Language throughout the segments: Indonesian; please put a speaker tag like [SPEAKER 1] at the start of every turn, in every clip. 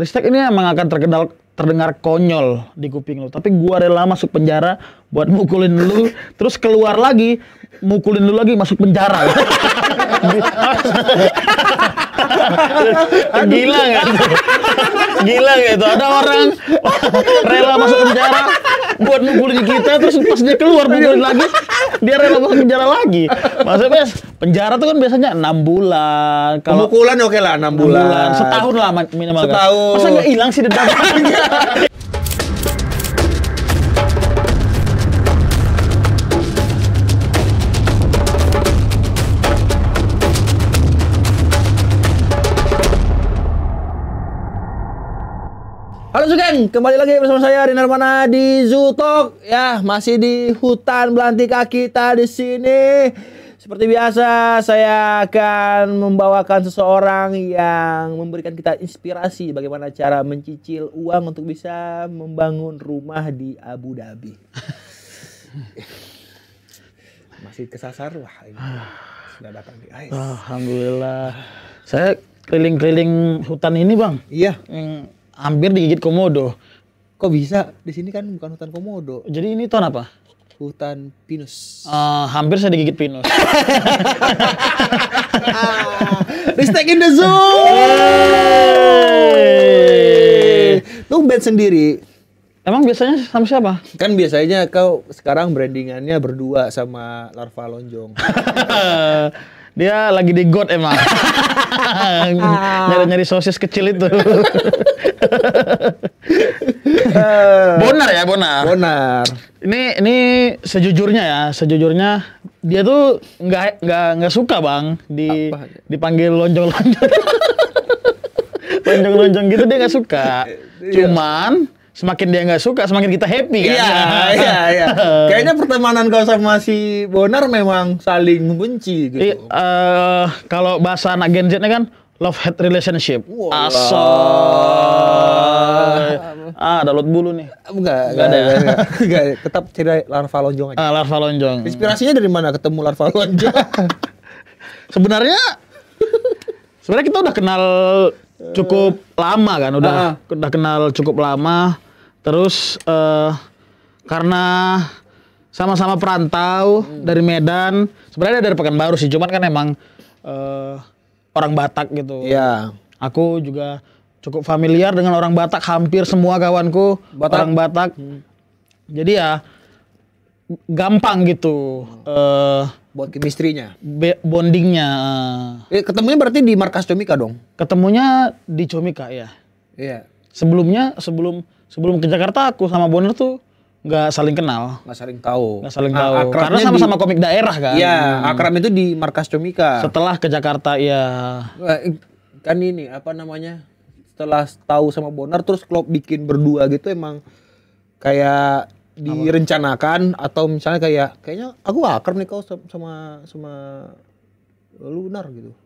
[SPEAKER 1] Ristek ini emang akan terdengar konyol di kuping lu, tapi gua rela masuk penjara buat mukulin lu, terus keluar lagi, mukulin lu lagi, masuk penjara. Gila nggak? Gila nggak itu? Ada orang rela masuk penjara buat mukulin kita, terus pas dia keluar mukulin lagi, dia rela masuk penjara lagi. Maksudnya penjara tuh kan biasanya 6 bulan. Kalau
[SPEAKER 2] pemukulan oke lah 6 bulan.
[SPEAKER 1] Setahun lah minimal.
[SPEAKER 2] Setahun.
[SPEAKER 1] Masa nggak hilang sih dendamnya?
[SPEAKER 2] Halo Sugeng, kembali lagi bersama saya Rinar Mana di Zoo Talk. Ya, masih di hutan belantika kita di sini. Seperti biasa, saya akan membawakan seseorang yang memberikan kita inspirasi bagaimana cara mencicil uang untuk bisa membangun rumah di Abu Dhabi. Masih kesasar, wah ini sudah datang di AIS.
[SPEAKER 1] Alhamdulillah. Saya keliling-keliling hutan ini, Bang.
[SPEAKER 2] Iya.
[SPEAKER 1] Hampir digigit komodo.
[SPEAKER 2] Kok bisa? Di sini kan bukan hutan komodo.
[SPEAKER 1] Jadi ini tahun apa?
[SPEAKER 2] Hutan pinus.
[SPEAKER 1] Hampir saya digigit pinus.
[SPEAKER 2] Ristek in the zoo. Lu band sendiri.
[SPEAKER 1] Emang biasanya sama siapa?
[SPEAKER 2] Kan biasanya kau sekarang brandingannya berdua sama Larva Lonjong.
[SPEAKER 1] Dia lagi di got emang. Nyari-nyari sosis kecil itu. Bonar ya, Bonar.
[SPEAKER 2] Bonar.
[SPEAKER 1] Ini sejujurnya dia tuh nggak suka, Bang, dipanggil lonjong-lonjong. Lonjong-lonjong gitu dia nggak suka. Cuman semakin dia nggak suka, semakin kita happy kan?
[SPEAKER 2] Iya. Kayaknya pertemanan kau sama si Bonar memang saling membenci gitu.
[SPEAKER 1] Kalau bahasa anak Gen Z-nya kan love-hate relationship. Ada lot bulu nih.
[SPEAKER 2] Enggak ada. Enggak, tetap cari Larva Lonjong aja.
[SPEAKER 1] Larva Lonjong.
[SPEAKER 2] Inspirasinya dari mana ketemu Larva Lonjong?
[SPEAKER 1] Sebenarnya kita udah kenal cukup lama kan, udah kenal cukup lama. Terus karena sama-sama perantau dari Medan, sebenarnya dari Pekanbaru sih, cuman kan emang orang Batak gitu.
[SPEAKER 2] Iya.
[SPEAKER 1] Aku juga cukup familiar dengan orang Batak, hampir semua kawanku orang Batak. Jadi ya gampang gitu
[SPEAKER 2] buat chemistry-nya,
[SPEAKER 1] bondingnya.
[SPEAKER 2] Ketemunya berarti di markas Comika dong?
[SPEAKER 1] Ketemunya di Comika ya.
[SPEAKER 2] Iya.
[SPEAKER 1] Sebelum ke Jakarta aku sama Bonar tuh nggak saling kenal.
[SPEAKER 2] Nggak saling tahu.
[SPEAKER 1] Karena sama-sama komik daerah kan.
[SPEAKER 2] Iya, akram itu di markas Comika.
[SPEAKER 1] Setelah ke Jakarta ya.
[SPEAKER 2] Kan ini apa namanya? Setelah tahu sama Bonar terus klub bikin berdua gitu emang kayak direncanakan atau misalnya kayaknya aku akrab nih kau sama Lunar gitu.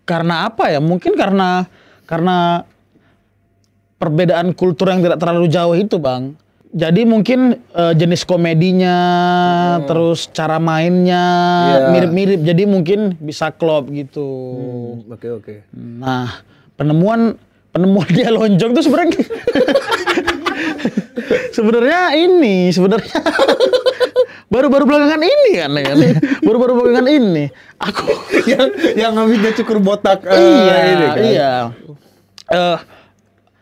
[SPEAKER 1] Karena apa ya? Mungkin karena perbedaan kultur yang tidak terlalu jauh itu, Bang. Jadi mungkin jenis komedinya, terus cara mainnya mirip-mirip. Jadi mungkin bisa klop gitu.
[SPEAKER 2] Oke.
[SPEAKER 1] Nah, penemuan dia lonjong tuh sebenarnya baru belakangan ini kan. Baru belakangan ini. Aku
[SPEAKER 2] yang ngambilnya cukur botak.
[SPEAKER 1] Iya.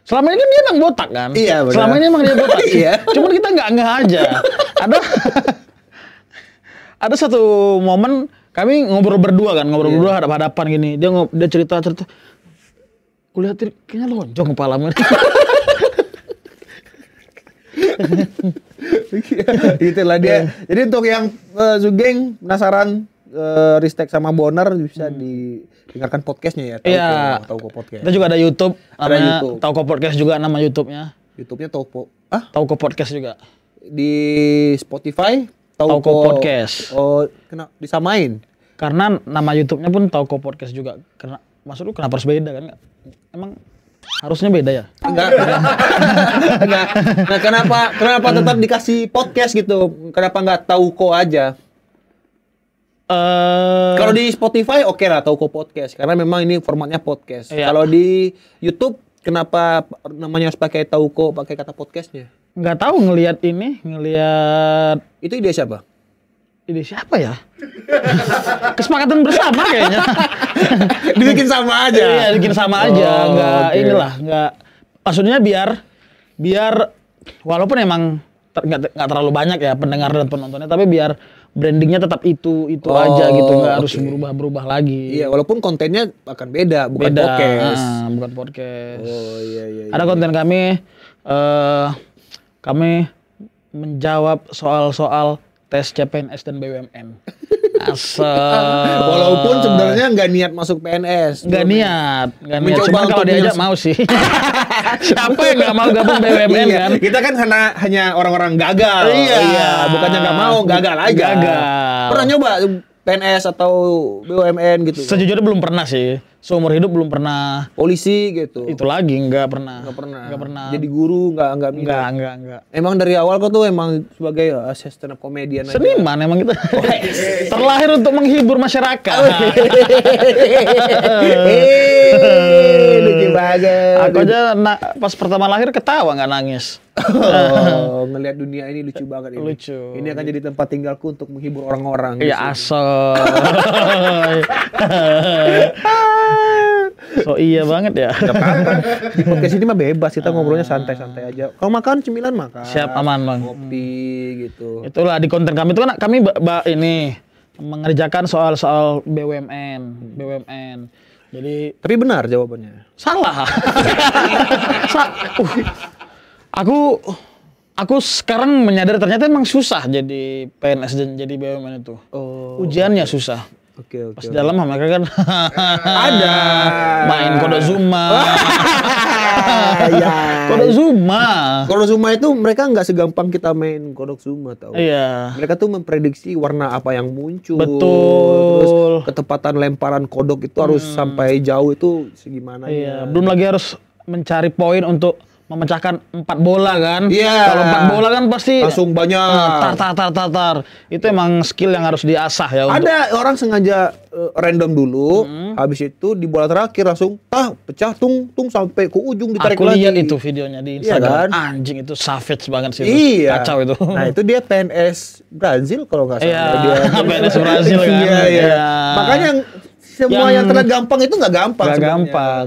[SPEAKER 1] Selama ini kan dia emang botak kan?
[SPEAKER 2] Iya, benar.
[SPEAKER 1] Selama ini emang dia botak.
[SPEAKER 2] Iya.
[SPEAKER 1] Cuman kita nggak aja. Ada satu momen kami ngobrol berdua hadap-hadapan gini. Dia cerita. Kulihat kayaknya lonjong kepalamu.
[SPEAKER 2] Itulah dia. Jadi untuk yang Sugeng penasaran Ristek sama Bonar bisa didengarkan podcastnya ya. Tauko Podcast.
[SPEAKER 1] Kita juga ada YouTube.
[SPEAKER 2] Ada YouTube.
[SPEAKER 1] Tauko Podcast juga nama YouTube-nya.
[SPEAKER 2] YouTube-nya
[SPEAKER 1] Tauko Podcast juga.
[SPEAKER 2] Di Spotify
[SPEAKER 1] Tauko Podcast.
[SPEAKER 2] Oh, disamain?
[SPEAKER 1] Karena nama YouTube-nya pun Tauko Podcast juga. Maksud lu kenapa harus beda kan? Emang harusnya beda ya?
[SPEAKER 2] Enggak. Nah, kenapa tetap dikasih podcast gitu? Kenapa nggak Tauko aja? Kalau di Spotify oke lah Tauko Podcast karena memang ini formatnya podcast.
[SPEAKER 1] Iya.
[SPEAKER 2] Kalau di YouTube kenapa namanya harus pakai Tauko, pakai kata podcastnya?
[SPEAKER 1] nggak tahu ngelihat
[SPEAKER 2] Itu ide siapa?
[SPEAKER 1] ide siapa ya? Kesepakatan bersama kayaknya.
[SPEAKER 2] Dibikin sama aja.
[SPEAKER 1] Iya, bikin sama aja.
[SPEAKER 2] Oh,
[SPEAKER 1] Nggak
[SPEAKER 2] oke.
[SPEAKER 1] inilah, nggak. Maksudnya biar walaupun emang nggak terlalu banyak ya pendengar dan penontonnya, tapi biar brandingnya tetap itu
[SPEAKER 2] Oh,
[SPEAKER 1] aja gitu, nggak harus
[SPEAKER 2] oke.
[SPEAKER 1] berubah lagi.
[SPEAKER 2] Iya, walaupun kontennya akan beda, bukan
[SPEAKER 1] Beda,
[SPEAKER 2] podcast.
[SPEAKER 1] bukan podcast.
[SPEAKER 2] Oh iya.
[SPEAKER 1] Ada konten kami menjawab soal-soal tes CPNS dan BUMN. Asal.
[SPEAKER 2] Walaupun sebenarnya nggak niat masuk PNS.
[SPEAKER 1] Nggak niat.
[SPEAKER 2] Mencoba
[SPEAKER 1] Cuman kalau
[SPEAKER 2] untuk
[SPEAKER 1] diajak
[SPEAKER 2] menyelesaikan.
[SPEAKER 1] mau sih. Siapa yang nggak mau gabung BUMN
[SPEAKER 2] Iya,
[SPEAKER 1] kan?
[SPEAKER 2] kita kan hanya orang-orang gagal.
[SPEAKER 1] Iya.
[SPEAKER 2] Bukannya nggak mau, gagal aja.
[SPEAKER 1] Gagal.
[SPEAKER 2] Pernah nyoba PNS atau BUMN gitu?
[SPEAKER 1] Sejujurnya belum pernah sih. Seumur hidup belum pernah.
[SPEAKER 2] Polisi gitu?
[SPEAKER 1] Itu lagi nggak pernah.
[SPEAKER 2] Nggak pernah. Jadi guru nggak minat?
[SPEAKER 1] Enggak.
[SPEAKER 2] Emang dari awal kok tuh emang sebagai stand up comedian aja?
[SPEAKER 1] Seniman emang kita. Terlahir untuk menghibur masyarakat.
[SPEAKER 2] Lucu banget.
[SPEAKER 1] Aku aja pas pertama lahir ketawa nggak nangis.
[SPEAKER 2] Oh, ngelihat dunia ini lucu banget ini.
[SPEAKER 1] Lucu.
[SPEAKER 2] Ini akan jadi tempat tinggalku untuk menghibur orang-orang.
[SPEAKER 1] Iya asal. So iya banget ya.
[SPEAKER 2] Gak apa-apa. Di podcast ini mah bebas, kita ngobrolnya santai-santai aja. Kalau makan cemilan makan.
[SPEAKER 1] Siap aman bang.
[SPEAKER 2] Kopi gitu.
[SPEAKER 1] Itulah di konten kami itu kan kami ini mengerjakan soal-soal BUMN. Jadi
[SPEAKER 2] Tapi benar jawabannya.
[SPEAKER 1] salah. Aku sekarang menyadari ternyata emang susah jadi PNS dan jadi BUMN itu.
[SPEAKER 2] Oh.
[SPEAKER 1] Ujiannya susah.
[SPEAKER 2] Oke.
[SPEAKER 1] Pas di dalam mereka kan
[SPEAKER 2] Ada.
[SPEAKER 1] main kodok Zuma.
[SPEAKER 2] Ya.
[SPEAKER 1] Kodok Zuma.
[SPEAKER 2] Kodok Zuma itu mereka nggak segampang kita main kodok Zuma tau.
[SPEAKER 1] Iya.
[SPEAKER 2] Mereka tuh memprediksi warna apa yang muncul.
[SPEAKER 1] Betul.
[SPEAKER 2] Terus ketepatan lemparan kodok itu harus sampai jauh itu segimana.
[SPEAKER 1] Iya, belum lagi harus mencari poin untuk memecahkan 4 bola kan.
[SPEAKER 2] Iya.
[SPEAKER 1] Kalau 4 bola kan pasti
[SPEAKER 2] Langsung banyak.
[SPEAKER 1] tar. Itu emang skill yang harus diasah ya untuk
[SPEAKER 2] Ada orang sengaja random dulu, habis itu di bola terakhir langsung pecah tung sampai ke ujung ditarik
[SPEAKER 1] aku
[SPEAKER 2] lagi.
[SPEAKER 1] lihat itu videonya di
[SPEAKER 2] Iya
[SPEAKER 1] Instagram.
[SPEAKER 2] kan?
[SPEAKER 1] Anjing itu savage banget sih. Itu.
[SPEAKER 2] Iya.
[SPEAKER 1] Kacau itu.
[SPEAKER 2] Nah itu dia PNS Brazil kalau nggak salah.
[SPEAKER 1] Iya,
[SPEAKER 2] Dia
[SPEAKER 1] PNS Brazil kan.
[SPEAKER 2] Iya.
[SPEAKER 1] Iya.
[SPEAKER 2] Makanya semua yang terlihat gampang itu nggak gampang.
[SPEAKER 1] Gak
[SPEAKER 2] sebenarnya.
[SPEAKER 1] gampang.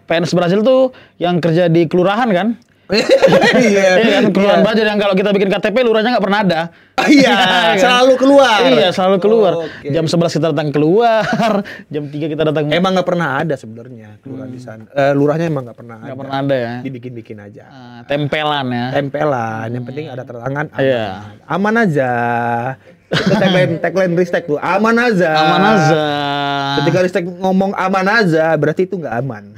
[SPEAKER 1] PNS Brazil tuh yang kerja di kelurahan kan?
[SPEAKER 2] Iya.
[SPEAKER 1] Iya kan, kelurahan Banjar yang kalau kita bikin KTP lurahnya nggak pernah ada.
[SPEAKER 2] Iya,
[SPEAKER 1] kan?
[SPEAKER 2] selalu keluar.
[SPEAKER 1] Iya, selalu keluar.
[SPEAKER 2] Oh, oke.
[SPEAKER 1] Jam 11 kita datang keluar, jam 3 kita datang.
[SPEAKER 2] Emang nggak pernah ada sebenarnya kelurahan di sana. Lurahnya emang nggak pernah.
[SPEAKER 1] Nggak pernah ada ya.
[SPEAKER 2] Dibikin-bikin aja.
[SPEAKER 1] Tempelan ya.
[SPEAKER 2] Tempelan, yang penting ada tangan.
[SPEAKER 1] Iya.
[SPEAKER 2] Aman aja. Itu tagline Ristek tuh, aman aja.
[SPEAKER 1] Aman aja.
[SPEAKER 2] Ketika Ristek ngomong aman aja, berarti itu nggak aman.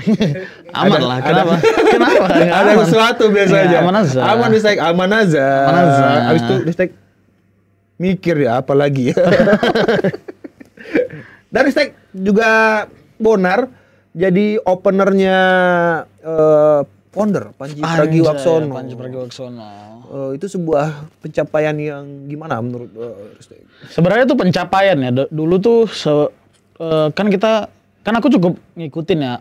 [SPEAKER 1] Aman lah. Kenapa? Kenapa? Nggak
[SPEAKER 2] Ada
[SPEAKER 1] aman.
[SPEAKER 2] sesuatu biasanya.
[SPEAKER 1] Iya, aman aja.
[SPEAKER 2] Aman Ristek, aman aja.
[SPEAKER 1] Aman aja.
[SPEAKER 2] Habis itu Ristek mikir ya apa lagi. Dan Ristek juga Bonar jadi openernya founder Panji Pragiwaksono.
[SPEAKER 1] Panji Pragiwaksono.
[SPEAKER 2] Itu sebuah pencapaian yang gimana menurut Ristek?
[SPEAKER 1] Sebenarnya itu pencapaian ya. Dulu tuh kan aku cukup ngikutin ya.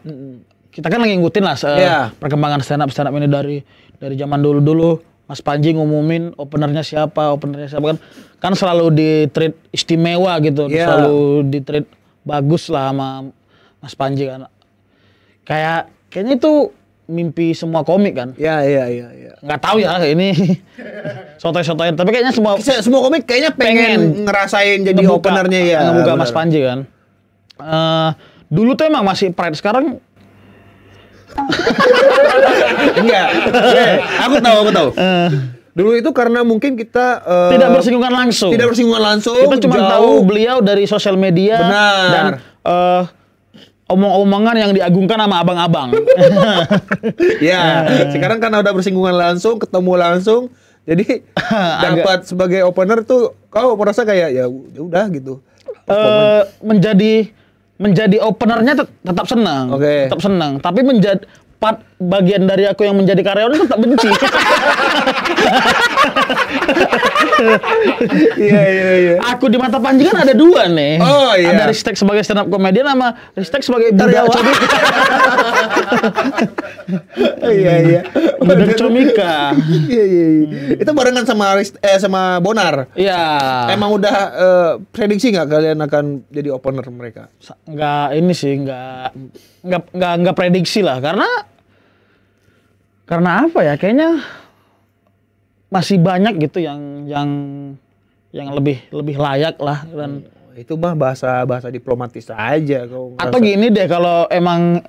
[SPEAKER 1] Kita kan lagi ngikutin lah
[SPEAKER 2] Iya.
[SPEAKER 1] perkembangan stand up ini dari zaman dulu Mas Panji ngumumin openernya siapa kan selalu di treat istimewa gitu,
[SPEAKER 2] Iya.
[SPEAKER 1] selalu di treat bagus lah sama Mas Panji kan. Kayaknya itu mimpi semua komik kan.
[SPEAKER 2] Iya.
[SPEAKER 1] Nggak tahu ya ini sotoy-sotoyan, tapi kayaknya
[SPEAKER 2] Semua komik kayaknya pengen ngerasain jadi openernya ya.
[SPEAKER 1] ngebuka
[SPEAKER 2] benar.
[SPEAKER 1] Mas Panji kan. Dulu tuh emang masih pride, sekarang
[SPEAKER 2] Enggak. Aku tahu. Dulu itu karena mungkin kita
[SPEAKER 1] tidak bersinggungan langsung. Kita cuma
[SPEAKER 2] jauh.
[SPEAKER 1] tahu beliau dari sosial media.
[SPEAKER 2] Benar.
[SPEAKER 1] Dan omong-omongan yang diagungkan sama abang-abang.
[SPEAKER 2] Ya, sekarang karena udah bersinggungan langsung, ketemu langsung, jadi dapat sebagai opener tuh kau merasa kayak ya udah gitu.
[SPEAKER 1] Menjadi openernya tetap senang.
[SPEAKER 2] Oke.
[SPEAKER 1] Tetap senang, tapi part bagian dari aku yang menjadi karyawan tetap benci.
[SPEAKER 2] Iya.
[SPEAKER 1] Aku di mata Panji kan ada dua nih.
[SPEAKER 2] Oh, iya.
[SPEAKER 1] Ada Ristek sebagai stand up comedian sama Ristek sebagai budak comika.
[SPEAKER 2] Iya.
[SPEAKER 1] Budak comika.
[SPEAKER 2] Iya. Itu barengan sama sama Bonar.
[SPEAKER 1] Iya.
[SPEAKER 2] Emang udah prediksi nggak kalian akan jadi opener mereka?
[SPEAKER 1] Nggak ini sih, nggak prediksi lah, karena apa ya, kayaknya masih banyak gitu yang lebih layak lah. Dan
[SPEAKER 2] Itu mah bahasa diplomatis aja.
[SPEAKER 1] atau gini deh, kalau emang,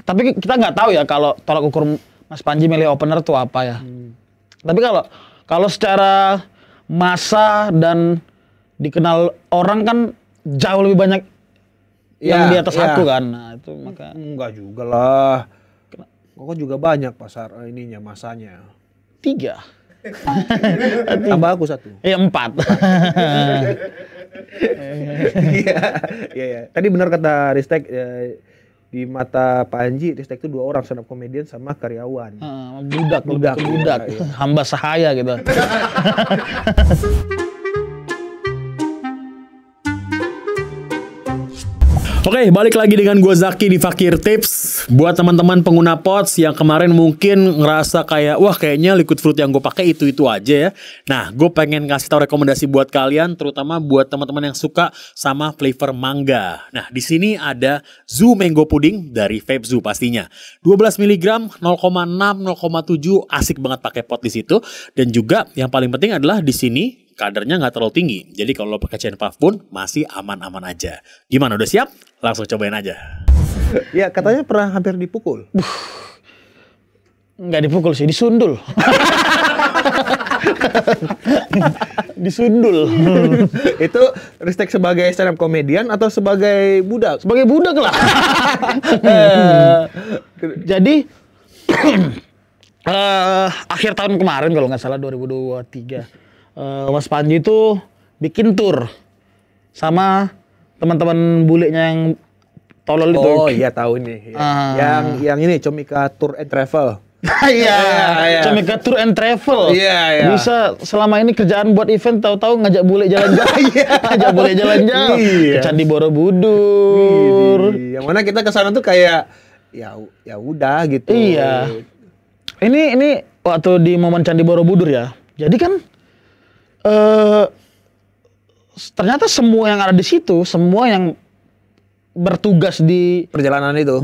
[SPEAKER 1] tapi kita nggak tahu ya kalau tolak ukur Mas Panji milih opener tuh apa ya. Tapi kalau secara massa dan dikenal orang kan jauh lebih banyak yang di atas aku kan. Nah, itu maka
[SPEAKER 2] enggak juga lah. Kok juga banyak pasar ininya masanya.
[SPEAKER 1] 3.
[SPEAKER 2] Tambah aku 1.
[SPEAKER 1] Ya 4.
[SPEAKER 2] Iya. Tadi benar kata Ristek, di mata Panji Ristek itu 2 orang, stand up comedian sama karyawan.
[SPEAKER 1] Budak.
[SPEAKER 2] Iya.
[SPEAKER 1] Hamba sahaya gitu.
[SPEAKER 3] Oke, balik lagi dengan gue Zaki di Fakir Tips. Buat teman-teman pengguna Pods yang kemarin mungkin ngerasa kayak, wah kayaknya liquid fruit yang gue pakai itu aja ya. Nah, gue pengen ngasih tahu rekomendasi buat kalian, terutama buat teman-teman yang suka sama flavor mangga. Nah, di sini ada Zoo Mango Pudding dari Vape Zoo pastinya. 12 mg, 0,6, 0,7, asik banget pakai pot di situ. Dan juga yang paling penting adalah di sini kadarnya nggak terlalu tinggi. Jadi kalau lo pakai chain puff pun masih aman-aman aja. Gimana, udah siap? Langsung cobain aja.
[SPEAKER 2] Ya, katanya pernah hampir dipukul.
[SPEAKER 1] Nggak dipukul sih, disundul. Disundul.
[SPEAKER 2] Itu Ristek sebagai stand up comedian atau sebagai budak?
[SPEAKER 1] Sebagai budak lah. Jadi akhir tahun kemarin kalau nggak salah 2023, Mas Panji itu bikin tour sama teman-teman bulenya yang tolol itu.
[SPEAKER 2] Oh iya, tahu nih. Yang ini Comika Tour and Travel.
[SPEAKER 1] Iya, Comika Tour and Travel.
[SPEAKER 2] Iya.
[SPEAKER 1] Bisa selama ini kerjaan buat event, tahu-tahu ngajak bule jalan-jalan. Ngajak bule jalan-jalan. Ke Candi Borobudur.
[SPEAKER 2] Yang mana kita ke sana tuh kayak ya udah gitu.
[SPEAKER 1] Iya. Ini waktu di momen Candi Borobudur ya. Jadi kan ternyata semua yang ada di situ, semua yang bertugas di
[SPEAKER 2] perjalanan itu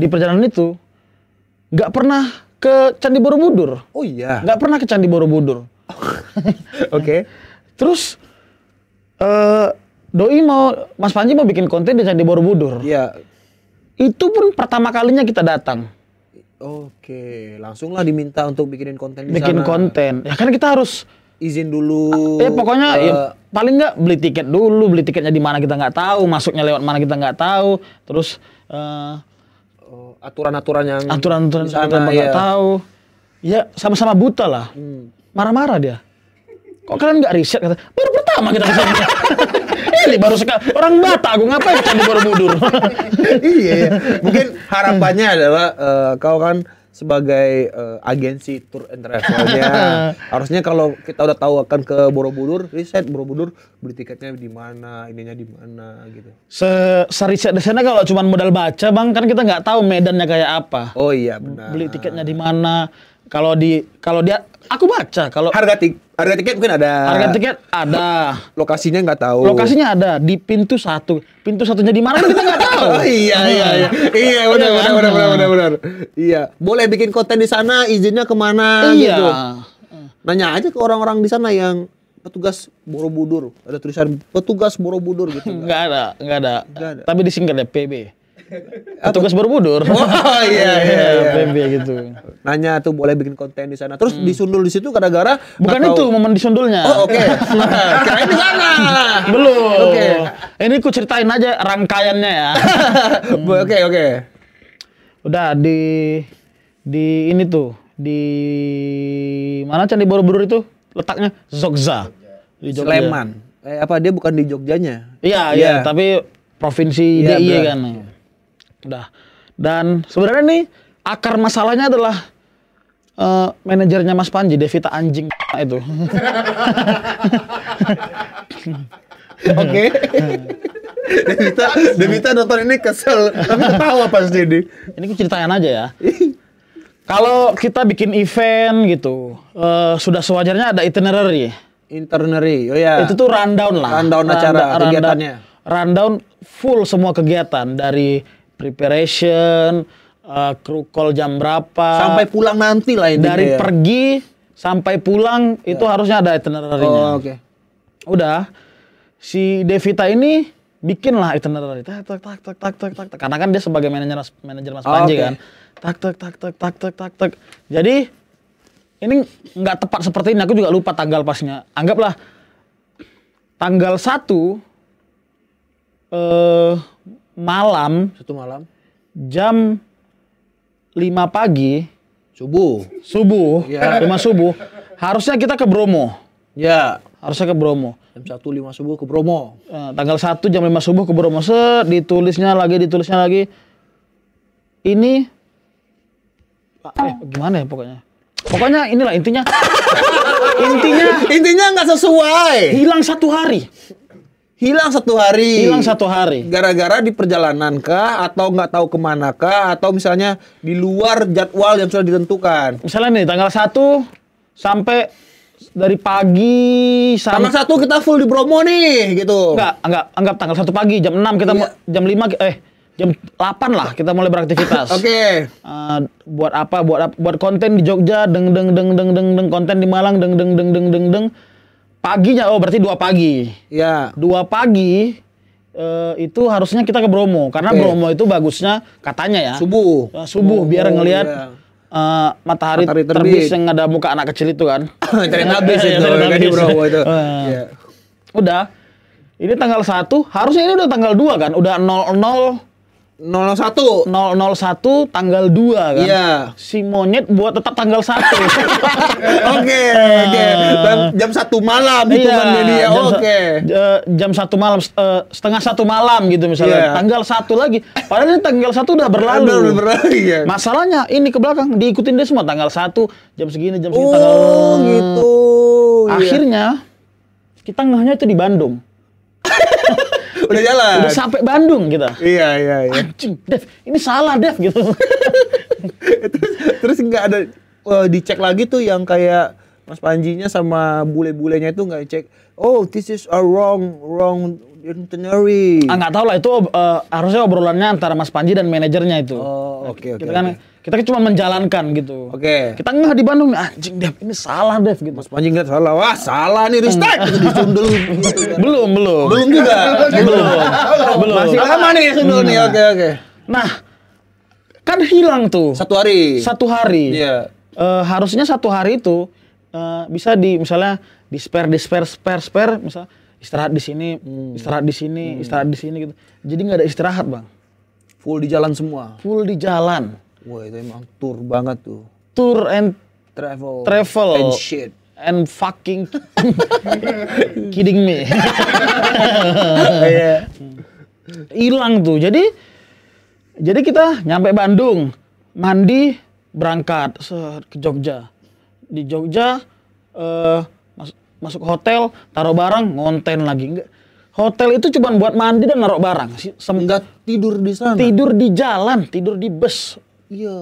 [SPEAKER 1] nggak pernah ke Candi Borobudur.
[SPEAKER 2] Oh iya.
[SPEAKER 1] Nggak pernah ke Candi Borobudur.
[SPEAKER 2] Oke.
[SPEAKER 1] Terus Mas Panji mau bikin konten di Candi Borobudur.
[SPEAKER 2] Iya.
[SPEAKER 1] Itu pun pertama kalinya kita datang.
[SPEAKER 2] Oke, langsunglah diminta untuk bikinin konten di sana.
[SPEAKER 1] Bikin konten. Ya kan kita harus
[SPEAKER 2] izin dulu.
[SPEAKER 1] Pokoknya ya, paling nggak beli tiket dulu, beli tiketnya di mana kita nggak tahu, masuknya lewat mana kita nggak tahu, terus
[SPEAKER 2] aturan-aturan yang
[SPEAKER 1] aturan-aturan
[SPEAKER 2] di sana
[SPEAKER 1] kita nggak tahu. Ya sama-sama buta lah. Marah-marah dia. Kok kalian nggak riset? Kata, baru pertama kita kesana. Ini baru sekali. Orang Batak, aku ngapain ke Candi Borobudur?
[SPEAKER 2] Iya. Mungkin harapannya adalah kau kan sebagai agensi tour and travelnya, harusnya kalau kita udah tahu akan ke Borobudur, riset Borobudur, beli tiketnya di mana, ininya di mana gitu.
[SPEAKER 1] Riset di sana kalau cuma modal baca, Bang, kan kita nggak tahu medannya kayak apa.
[SPEAKER 2] Oh iya, benar.
[SPEAKER 1] Beli tiketnya di mana? Kalau dia aku baca kalau
[SPEAKER 2] harga tiket mungkin ada.
[SPEAKER 1] Harga tiket ada.
[SPEAKER 2] Lokasinya nggak tahu.
[SPEAKER 1] Lokasinya ada di pintu 1. Pintu satunya di mana kita nggak tahu.
[SPEAKER 2] Oh, iya. Iya, benar. Iya, boleh bikin konten di sana, izinnya kemana gitu. Nanya aja ke orang-orang di sana yang petugas Borobudur. Ada tulisan petugas Borobudur gitu.
[SPEAKER 1] Nggak ada. Tapi disingkat ya PB. Petugas Borobudur.
[SPEAKER 2] Oh iya.
[SPEAKER 1] PB gitu.
[SPEAKER 2] Nanya tuh boleh bikin konten di sana. Terus disundul di situ gara-gara
[SPEAKER 1] bukan itu momen disundulnya.
[SPEAKER 2] Oh oke. Kirain di sana.
[SPEAKER 1] Belum.
[SPEAKER 2] Oke.
[SPEAKER 1] Ini ku ceritain aja rangkaiannya ya.
[SPEAKER 2] Oke.
[SPEAKER 1] Udah di ini tuh di mana Candi Borobudur itu letaknya Jogja. Di Jogja.
[SPEAKER 2] Sleman. Apa dia bukan di Jogjanya?
[SPEAKER 1] Iya, tapi provinsi DIY kan. Udah. Dan sebenarnya nih akar masalahnya adalah manajernya Mas Panji, Devita anjing itu.
[SPEAKER 2] Oke. Devita nonton ini kesel, tapi ketawa pasti ini.
[SPEAKER 1] Ini aku ceritain aja ya. Kalau kita bikin event gitu, sudah sewajarnya ada itinerary.
[SPEAKER 2] Itinerary, oh ya.
[SPEAKER 1] Itu tuh rundown lah.
[SPEAKER 2] Rundown acara, kegiatannya.
[SPEAKER 1] Rundown full semua kegiatan dari preparation, crew call jam berapa,
[SPEAKER 2] Sampai pulang nanti lah ini.
[SPEAKER 1] dari pergi sampai pulang itu harusnya ada itinerary-nya.
[SPEAKER 2] Oh, oke.
[SPEAKER 1] Udah, si Devita ini bikin lah itinerary. Tak tak tak tak tak tak tak. Karena kan dia sebagai manajer Mas Panji
[SPEAKER 2] oke.
[SPEAKER 1] kan. Tak tak tak tak tak tak tak tak. Jadi ini nggak tepat seperti ini. Aku juga lupa tanggal pasnya. Anggaplah tanggal 1 malam
[SPEAKER 2] 1 malam.
[SPEAKER 1] jam 5 pagi
[SPEAKER 2] Subuh.
[SPEAKER 1] ya. 5 subuh harusnya kita ke Bromo.
[SPEAKER 2] Ya.
[SPEAKER 1] Harusnya ke Bromo.
[SPEAKER 2] Jam 1.05 subuh ke Bromo.
[SPEAKER 1] Tanggal 1 jam 5 subuh ke Bromo. Ditulisnya lagi. Ini gimana ya pokoknya. Pokoknya inilah intinya.
[SPEAKER 2] Intinya nggak sesuai.
[SPEAKER 1] Hilang 1 hari.
[SPEAKER 2] Hilang 1 hari.
[SPEAKER 1] Hilang 1 hari.
[SPEAKER 2] Gara-gara di perjalanan kah, atau nggak tahu kemana kah, atau misalnya di luar jadwal yang sudah ditentukan.
[SPEAKER 1] Misalnya nih tanggal 1 sampai dari pagi sampai
[SPEAKER 2] Tanggal 1 kita full di Bromo nih, gitu.
[SPEAKER 1] anggap tanggal 1 pagi jam 6 kita
[SPEAKER 2] Iya.
[SPEAKER 1] jam 5 jam 8 lah kita mulai beraktivitas.
[SPEAKER 2] Oke.
[SPEAKER 1] Buat apa? Buat konten di Jogja, deng konten di Malang, deng. Paginya berarti 2 pagi.
[SPEAKER 2] Ya.
[SPEAKER 1] 2 pagi itu harusnya kita ke Bromo karena
[SPEAKER 2] Oke.
[SPEAKER 1] Bromo itu bagusnya katanya ya.
[SPEAKER 2] Subuh.
[SPEAKER 1] Subuh biar ngelihat
[SPEAKER 2] iya.
[SPEAKER 1] matahari
[SPEAKER 2] Matahari
[SPEAKER 1] terbit
[SPEAKER 2] terbit.
[SPEAKER 1] yang ada muka anak kecil itu kan.
[SPEAKER 2] Cari habis
[SPEAKER 1] Iya,
[SPEAKER 2] itu,
[SPEAKER 1] cari
[SPEAKER 2] kan di
[SPEAKER 1] habis.
[SPEAKER 2] Bromo itu.
[SPEAKER 1] Eh.
[SPEAKER 2] Iya.
[SPEAKER 1] Udah. Ini tanggal 1, harusnya ini udah tanggal 2 kan? Udah
[SPEAKER 2] 001.
[SPEAKER 1] 001 tanggal 2 kan?
[SPEAKER 2] Iya.
[SPEAKER 1] Si monyet buat tetap tanggal 1.
[SPEAKER 2] Oke. Jam 1 malam hitungannya dia. Oke.
[SPEAKER 1] Jam 1 malam, setengah 1 malam gitu misalnya.
[SPEAKER 2] Iya.
[SPEAKER 1] Tanggal 1 lagi. Padahal ini tanggal 1 udah berlalu.
[SPEAKER 2] Udah berlalu, ya.
[SPEAKER 1] Masalahnya ini ke belakang diikutin dia semua tanggal 1 jam segini tanggal
[SPEAKER 2] Oh, gitu. Iya.
[SPEAKER 1] Akhirnya kita ngehnya itu di Bandung.
[SPEAKER 2] Udah jalan.
[SPEAKER 1] Udah sampai Bandung kita.
[SPEAKER 2] Iya.
[SPEAKER 1] Anjing, Dev, ini salah Dev gitu.
[SPEAKER 2] Terus nggak ada dicek lagi tuh yang kayak Mas Panjinya sama bule-bulenya itu nggak cek. Oh, this is a wrong itinerary.
[SPEAKER 1] Nggak tahu lah itu harusnya obrolannya antara Mas Panji dan manajernya itu.
[SPEAKER 2] Oh, oke.
[SPEAKER 1] Kita kan cuma menjalankan gitu.
[SPEAKER 2] Oke.
[SPEAKER 1] Kita ngeh di Bandung, anjing Dev, ini salah Dev gitu.
[SPEAKER 2] Mas Panji nggak salah. Wah, salah nih Ristek. Itu disundul.
[SPEAKER 1] Belum.
[SPEAKER 2] Belum juga.
[SPEAKER 1] Belum.
[SPEAKER 2] Masih lama nih sundul nih. Oke.
[SPEAKER 1] Nah, kan hilang tuh.
[SPEAKER 2] 1 hari.
[SPEAKER 1] 1 hari.
[SPEAKER 2] Iya.
[SPEAKER 1] Harusnya 1 hari itu bisa misalnya di spare, misal istirahat di sini, istirahat di sini gitu. Jadi nggak ada istirahat bang.
[SPEAKER 2] Full di jalan semua.
[SPEAKER 1] Full di jalan.
[SPEAKER 2] Wah, itu emang tour banget tuh.
[SPEAKER 1] Tour and
[SPEAKER 2] Travel. And shit.
[SPEAKER 1] and fucking kidding me.
[SPEAKER 2] Iya.
[SPEAKER 1] Hilang tuh. Jadi kita nyampe Bandung, mandi, berangkat ke Jogja. Di Jogja masuk hotel, taruh barang, ngonten lagi. Enggak. Hotel itu cuma buat mandi dan naruh barang.
[SPEAKER 2] Enggak tidur di sana.
[SPEAKER 1] Tidur di jalan, tidur di bus.
[SPEAKER 2] Iya,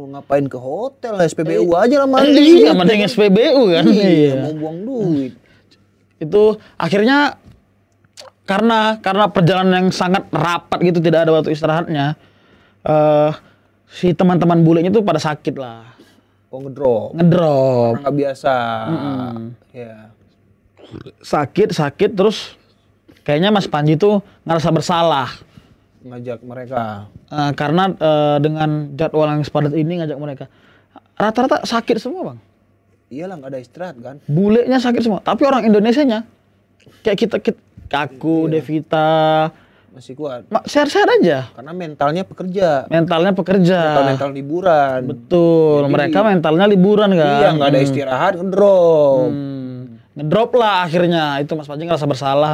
[SPEAKER 2] ngapain ke hotel? SPBU aja lah mandi.
[SPEAKER 1] Iya, mending SPBU kan.
[SPEAKER 2] Iya, mau buang duit.
[SPEAKER 1] Itu akhirnya karena perjalanan yang sangat rapat gitu, tidak ada waktu istirahatnya. Si teman-teman bulenya itu pada sakit lah.
[SPEAKER 2] Oh, ngedrop.
[SPEAKER 1] Ngedrop.
[SPEAKER 2] Karena nggak biasa. Iya.
[SPEAKER 1] Sakit terus kayaknya Mas Panji tuh ngerasa bersalah.
[SPEAKER 2] Ngajak mereka.
[SPEAKER 1] Karena dengan jadwal yang sepadat ini ngajak mereka. Rata-rata sakit semua bang.
[SPEAKER 2] Iyalah, nggak ada istirahat kan.
[SPEAKER 1] Bulenya sakit semua. Tapi orang Indonesianya kayak kita Kaku, Devita
[SPEAKER 2] Masih kuat.
[SPEAKER 1] sehat-sehat aja.
[SPEAKER 2] Karena mentalnya pekerja.
[SPEAKER 1] Mentalnya pekerja.
[SPEAKER 2] Mental liburan.
[SPEAKER 1] Betul.
[SPEAKER 2] Jadi,
[SPEAKER 1] mereka mentalnya liburan kan.
[SPEAKER 2] Iya, nggak ada istirahat, ngedrop.
[SPEAKER 1] Ngedrop lah akhirnya. Itu Mas Panji ngerasa bersalah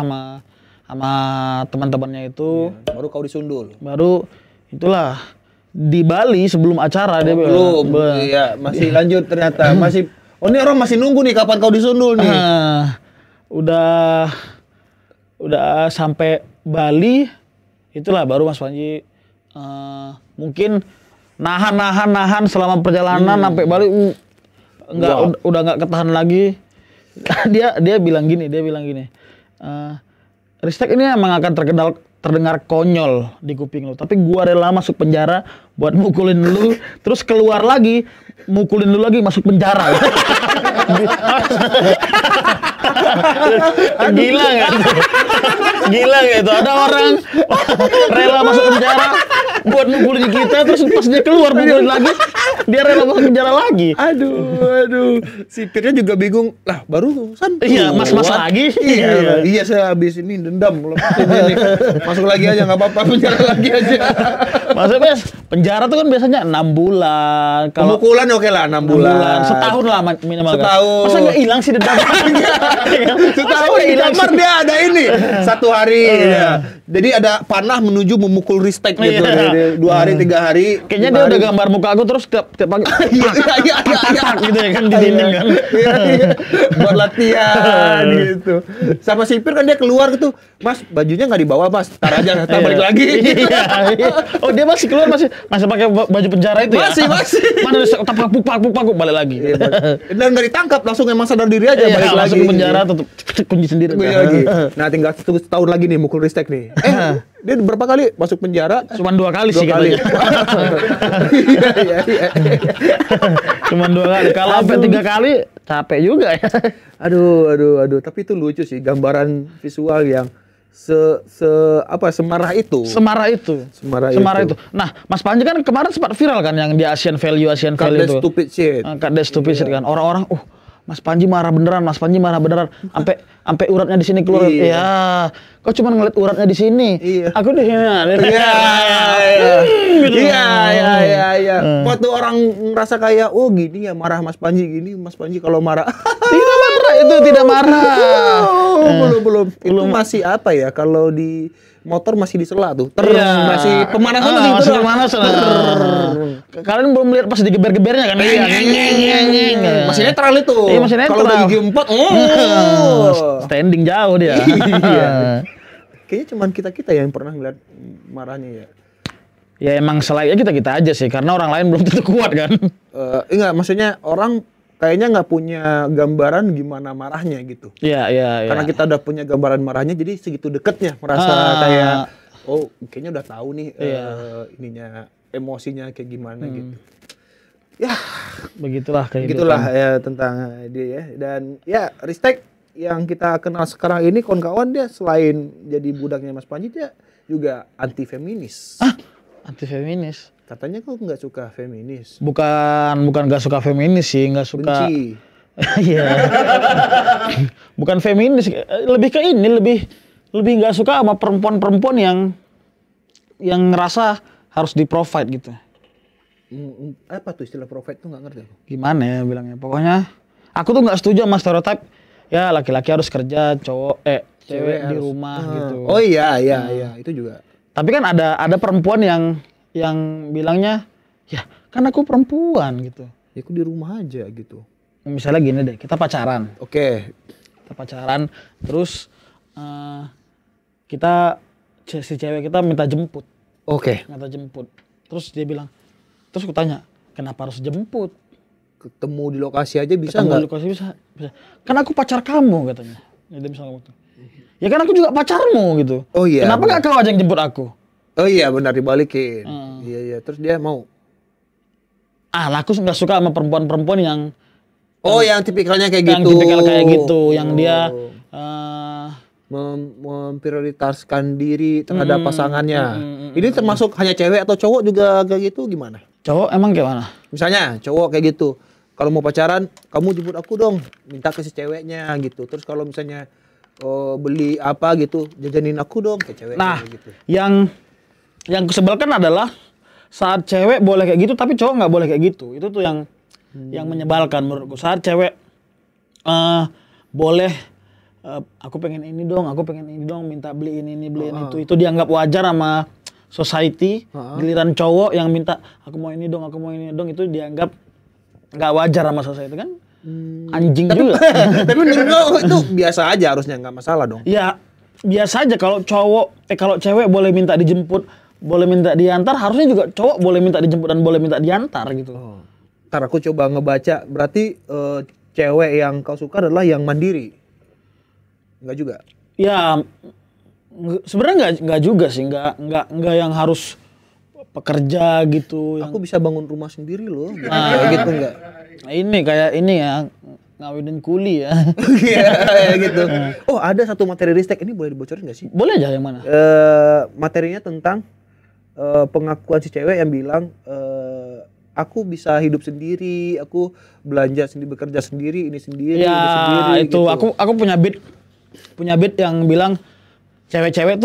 [SPEAKER 1] sama teman-temannya itu.
[SPEAKER 2] Baru kau disundul.
[SPEAKER 1] Baru itulah di Bali sebelum acara dia
[SPEAKER 2] Belum. Iya, masih lanjut ternyata. Masih ini orang masih nunggu nih kapan kau disundul nih.
[SPEAKER 1] Udah sampai Bali, itulah baru Mas Panji mungkin nahan selama perjalanan sampai Bali udah nggak ketahan lagi. dia bilang gini, Ristek ini emang akan terdengar konyol di kuping lu, tapi gua rela masuk penjara buat mukulin lu, terus keluar lagi mukulin lu lagi, masuk penjara. Gila nggak itu? Ada orang rela masuk penjara buat mukulin kita, terus pas dia keluar mukulin lagi, dia rela masuk penjara lagi.
[SPEAKER 2] Aduh. Sipirnya juga bingung. Lah, barusan.
[SPEAKER 1] Iya, mas lagi.
[SPEAKER 2] Iya, saya habis ini dendam. Masuk lagi aja, nggak apa-apa, penjara lagi aja.
[SPEAKER 1] Maksudnya penjara tuh kan biasanya 6 bulan. Kalau
[SPEAKER 2] pemukulan oke lah 6 bulan.
[SPEAKER 1] Setahun lah minimal.
[SPEAKER 2] Setahun.
[SPEAKER 1] Masa nggak hilang sih dendam?
[SPEAKER 2] Setahun di kamar dia ada ini 1 hari. Ya. Jadi ada panah menuju memukul Ristek gitu. 2 hari 3 hari.
[SPEAKER 1] Kayaknya dia udah gambar muka aku terus tiap pagi. Iya gitu ya kan di dinding kan.
[SPEAKER 2] Buat latihan gitu. Sama sipir kan dia keluar gitu. Mas, bajunya nggak dibawa Mas. Tar aja, balik lagi.
[SPEAKER 1] Oh dia masih keluar masih pakai baju penjara itu ya?
[SPEAKER 2] Masih.
[SPEAKER 1] Mana tapak puk balik lagi.
[SPEAKER 2] Dan nggak ditangkap, langsung emang sadar diri aja balik lagi.
[SPEAKER 1] Masuk ke penjara tutup kunci sendiri.
[SPEAKER 2] Lagi. Nah tinggal 1 tahun lagi nih mukul Ristek nih. Dia berapa kali masuk penjara?
[SPEAKER 1] Cuman 2 kali sih katanya.
[SPEAKER 2] Iya.
[SPEAKER 1] Cuman 2 kali. Kalau sampai 3 kali capek juga ya.
[SPEAKER 2] Aduh. Tapi itu lucu sih, gambaran visual yang semarah itu.
[SPEAKER 1] Semarah itu. Nah, Mas Panji kan kemarin sempat viral kan yang di Asian Value
[SPEAKER 2] Cut
[SPEAKER 1] itu.
[SPEAKER 2] that stupid shit.
[SPEAKER 1] Cut that stupid shit kan. Orang-orang, Mas Panji marah beneran. Sampai uratnya di sini keluar. Iya. Kok cuma ngeliat uratnya di sini?
[SPEAKER 2] Iya.
[SPEAKER 1] Aku di sini.
[SPEAKER 2] Iya. Waktu orang ngerasa kayak, gini ya marah Mas Panji gini. Mas Panji kalau marah.
[SPEAKER 1] Tidak marah, itu tidak marah.
[SPEAKER 2] Belum. Itu masih apa ya? Kalau di motor masih disela tuh. Masih pemanasan tuh.
[SPEAKER 1] Masih pemanasan. Kalian belum lihat pas digeber-gebernya kan?
[SPEAKER 2] Masih netral itu.
[SPEAKER 1] Iya, masih netral.
[SPEAKER 2] Kalau udah gigi 4,
[SPEAKER 1] standing jauh dia.
[SPEAKER 2] Iya. Kayaknya cuman kita yang pernah ngeliat marahnya ya.
[SPEAKER 1] Ya emang selainnya kita aja sih, karena orang lain belum tentu kuat kan.
[SPEAKER 2] Enggak, maksudnya orang kayaknya nggak punya gambaran gimana marahnya gitu.
[SPEAKER 1] Iya.
[SPEAKER 2] Karena kita udah punya gambaran marahnya, jadi segitu deketnya merasa kayak, kayaknya udah tahu nih ininya, emosinya kayak gimana gitu. Ya,
[SPEAKER 1] begitulah kayak
[SPEAKER 2] begitulah ya tentang dia ya. Dan ya Ristek yang kita kenal sekarang ini, kawan-kawan, dia selain jadi budaknya Mas Panji, dia juga anti feminis.
[SPEAKER 1] Anti feminis.
[SPEAKER 2] Katanya kok nggak suka feminis.
[SPEAKER 1] Bukan nggak suka feminis sih, nggak suka.
[SPEAKER 2] Benci.
[SPEAKER 1] Iya. Bukan feminis, lebih ke ini, lebih nggak suka sama perempuan-perempuan yang ngerasa harus di-provide gitu.
[SPEAKER 2] Apa tuh istilah provide tuh nggak ngerti aku.
[SPEAKER 1] Gimana ya bilangnya? Pokoknya aku tuh nggak setuju sama stereotip ya laki-laki harus kerja, cewek di rumah gitu.
[SPEAKER 2] Oh iya, itu juga.
[SPEAKER 1] Tapi kan ada perempuan yang bilangnya, ya kan aku perempuan gitu.
[SPEAKER 2] Ya aku di rumah aja gitu.
[SPEAKER 1] Misalnya gini deh, kita pacaran.
[SPEAKER 2] Oke.
[SPEAKER 1] Kita pacaran, terus si cewek kita minta jemput.
[SPEAKER 2] Oke.
[SPEAKER 1] Minta jemput. Terus dia bilang, terus aku tanya, kenapa harus jemput?
[SPEAKER 2] Ketemu di lokasi aja bisa
[SPEAKER 1] Ketemu
[SPEAKER 2] nggak?
[SPEAKER 1] di lokasi bisa. Kan aku pacar kamu katanya. Ya, dia bisa ngomong gitu. Ya kan aku juga pacarmu gitu.
[SPEAKER 2] Oh iya.
[SPEAKER 1] Kenapa nggak kau aja yang jemput aku?
[SPEAKER 2] Oh iya, benar, dibalikin. Iya. Terus dia mau?
[SPEAKER 1] Aku nggak suka sama perempuan-perempuan yang
[SPEAKER 2] yang tipikalnya kayak
[SPEAKER 1] yang
[SPEAKER 2] gitu.
[SPEAKER 1] tipikal kayak gitu, yang dia
[SPEAKER 2] memprioritaskan diri terhadap pasangannya. Ini termasuk hanya cewek atau cowok juga kayak gitu gimana?
[SPEAKER 1] cowok emang gimana?
[SPEAKER 2] Misalnya cowok kayak gitu. Kalau mau pacaran, kamu jemput aku dong, minta ke si ceweknya gitu. Terus kalau misalnya beli apa gitu, jajanin aku dong ke ceweknya.
[SPEAKER 1] Nah,
[SPEAKER 2] gitu.
[SPEAKER 1] yang kusebalkan adalah saat cewek boleh kayak gitu, tapi cowok nggak boleh kayak gitu. Itu tuh yang menyebalkan menurutku. Saat cewek boleh, aku pengen ini dong, minta beliin ini, beliin itu dianggap wajar society, giliran cowok yang minta aku mau ini dong, itu dianggap nggak wajar sama society kan? Anjing juga.
[SPEAKER 2] Tapi menurut lo itu biasa aja harusnya, nggak masalah dong.
[SPEAKER 1] Ya biasa aja kalau kalau cewek boleh minta dijemput, boleh minta diantar, harusnya juga cowok boleh minta dijemput dan boleh minta diantar gitu.
[SPEAKER 2] Ntar aku coba ngebaca, berarti cewek yang kau suka adalah yang mandiri. Enggak juga?
[SPEAKER 1] Ya sebenarnya nggak juga sih, nggak yang harus pekerja gitu.
[SPEAKER 2] Aku bisa bangun rumah sendiri loh. Kayak gitu enggak?
[SPEAKER 1] Nah, ini kayak ini ya ngawinin kuli ya.
[SPEAKER 2] Iya gitu. Oh ada satu materi ristek, ini boleh dibocorin nggak sih?
[SPEAKER 1] Boleh aja yang mana?
[SPEAKER 2] Materinya tentang pengakuan si cewek yang bilang aku bisa hidup sendiri, aku belanja sendiri, bekerja sendiri, ini sendiri,
[SPEAKER 1] Ya
[SPEAKER 2] ini sendiri.
[SPEAKER 1] itu
[SPEAKER 2] gitu.
[SPEAKER 1] aku punya beat yang bilang cewek-cewek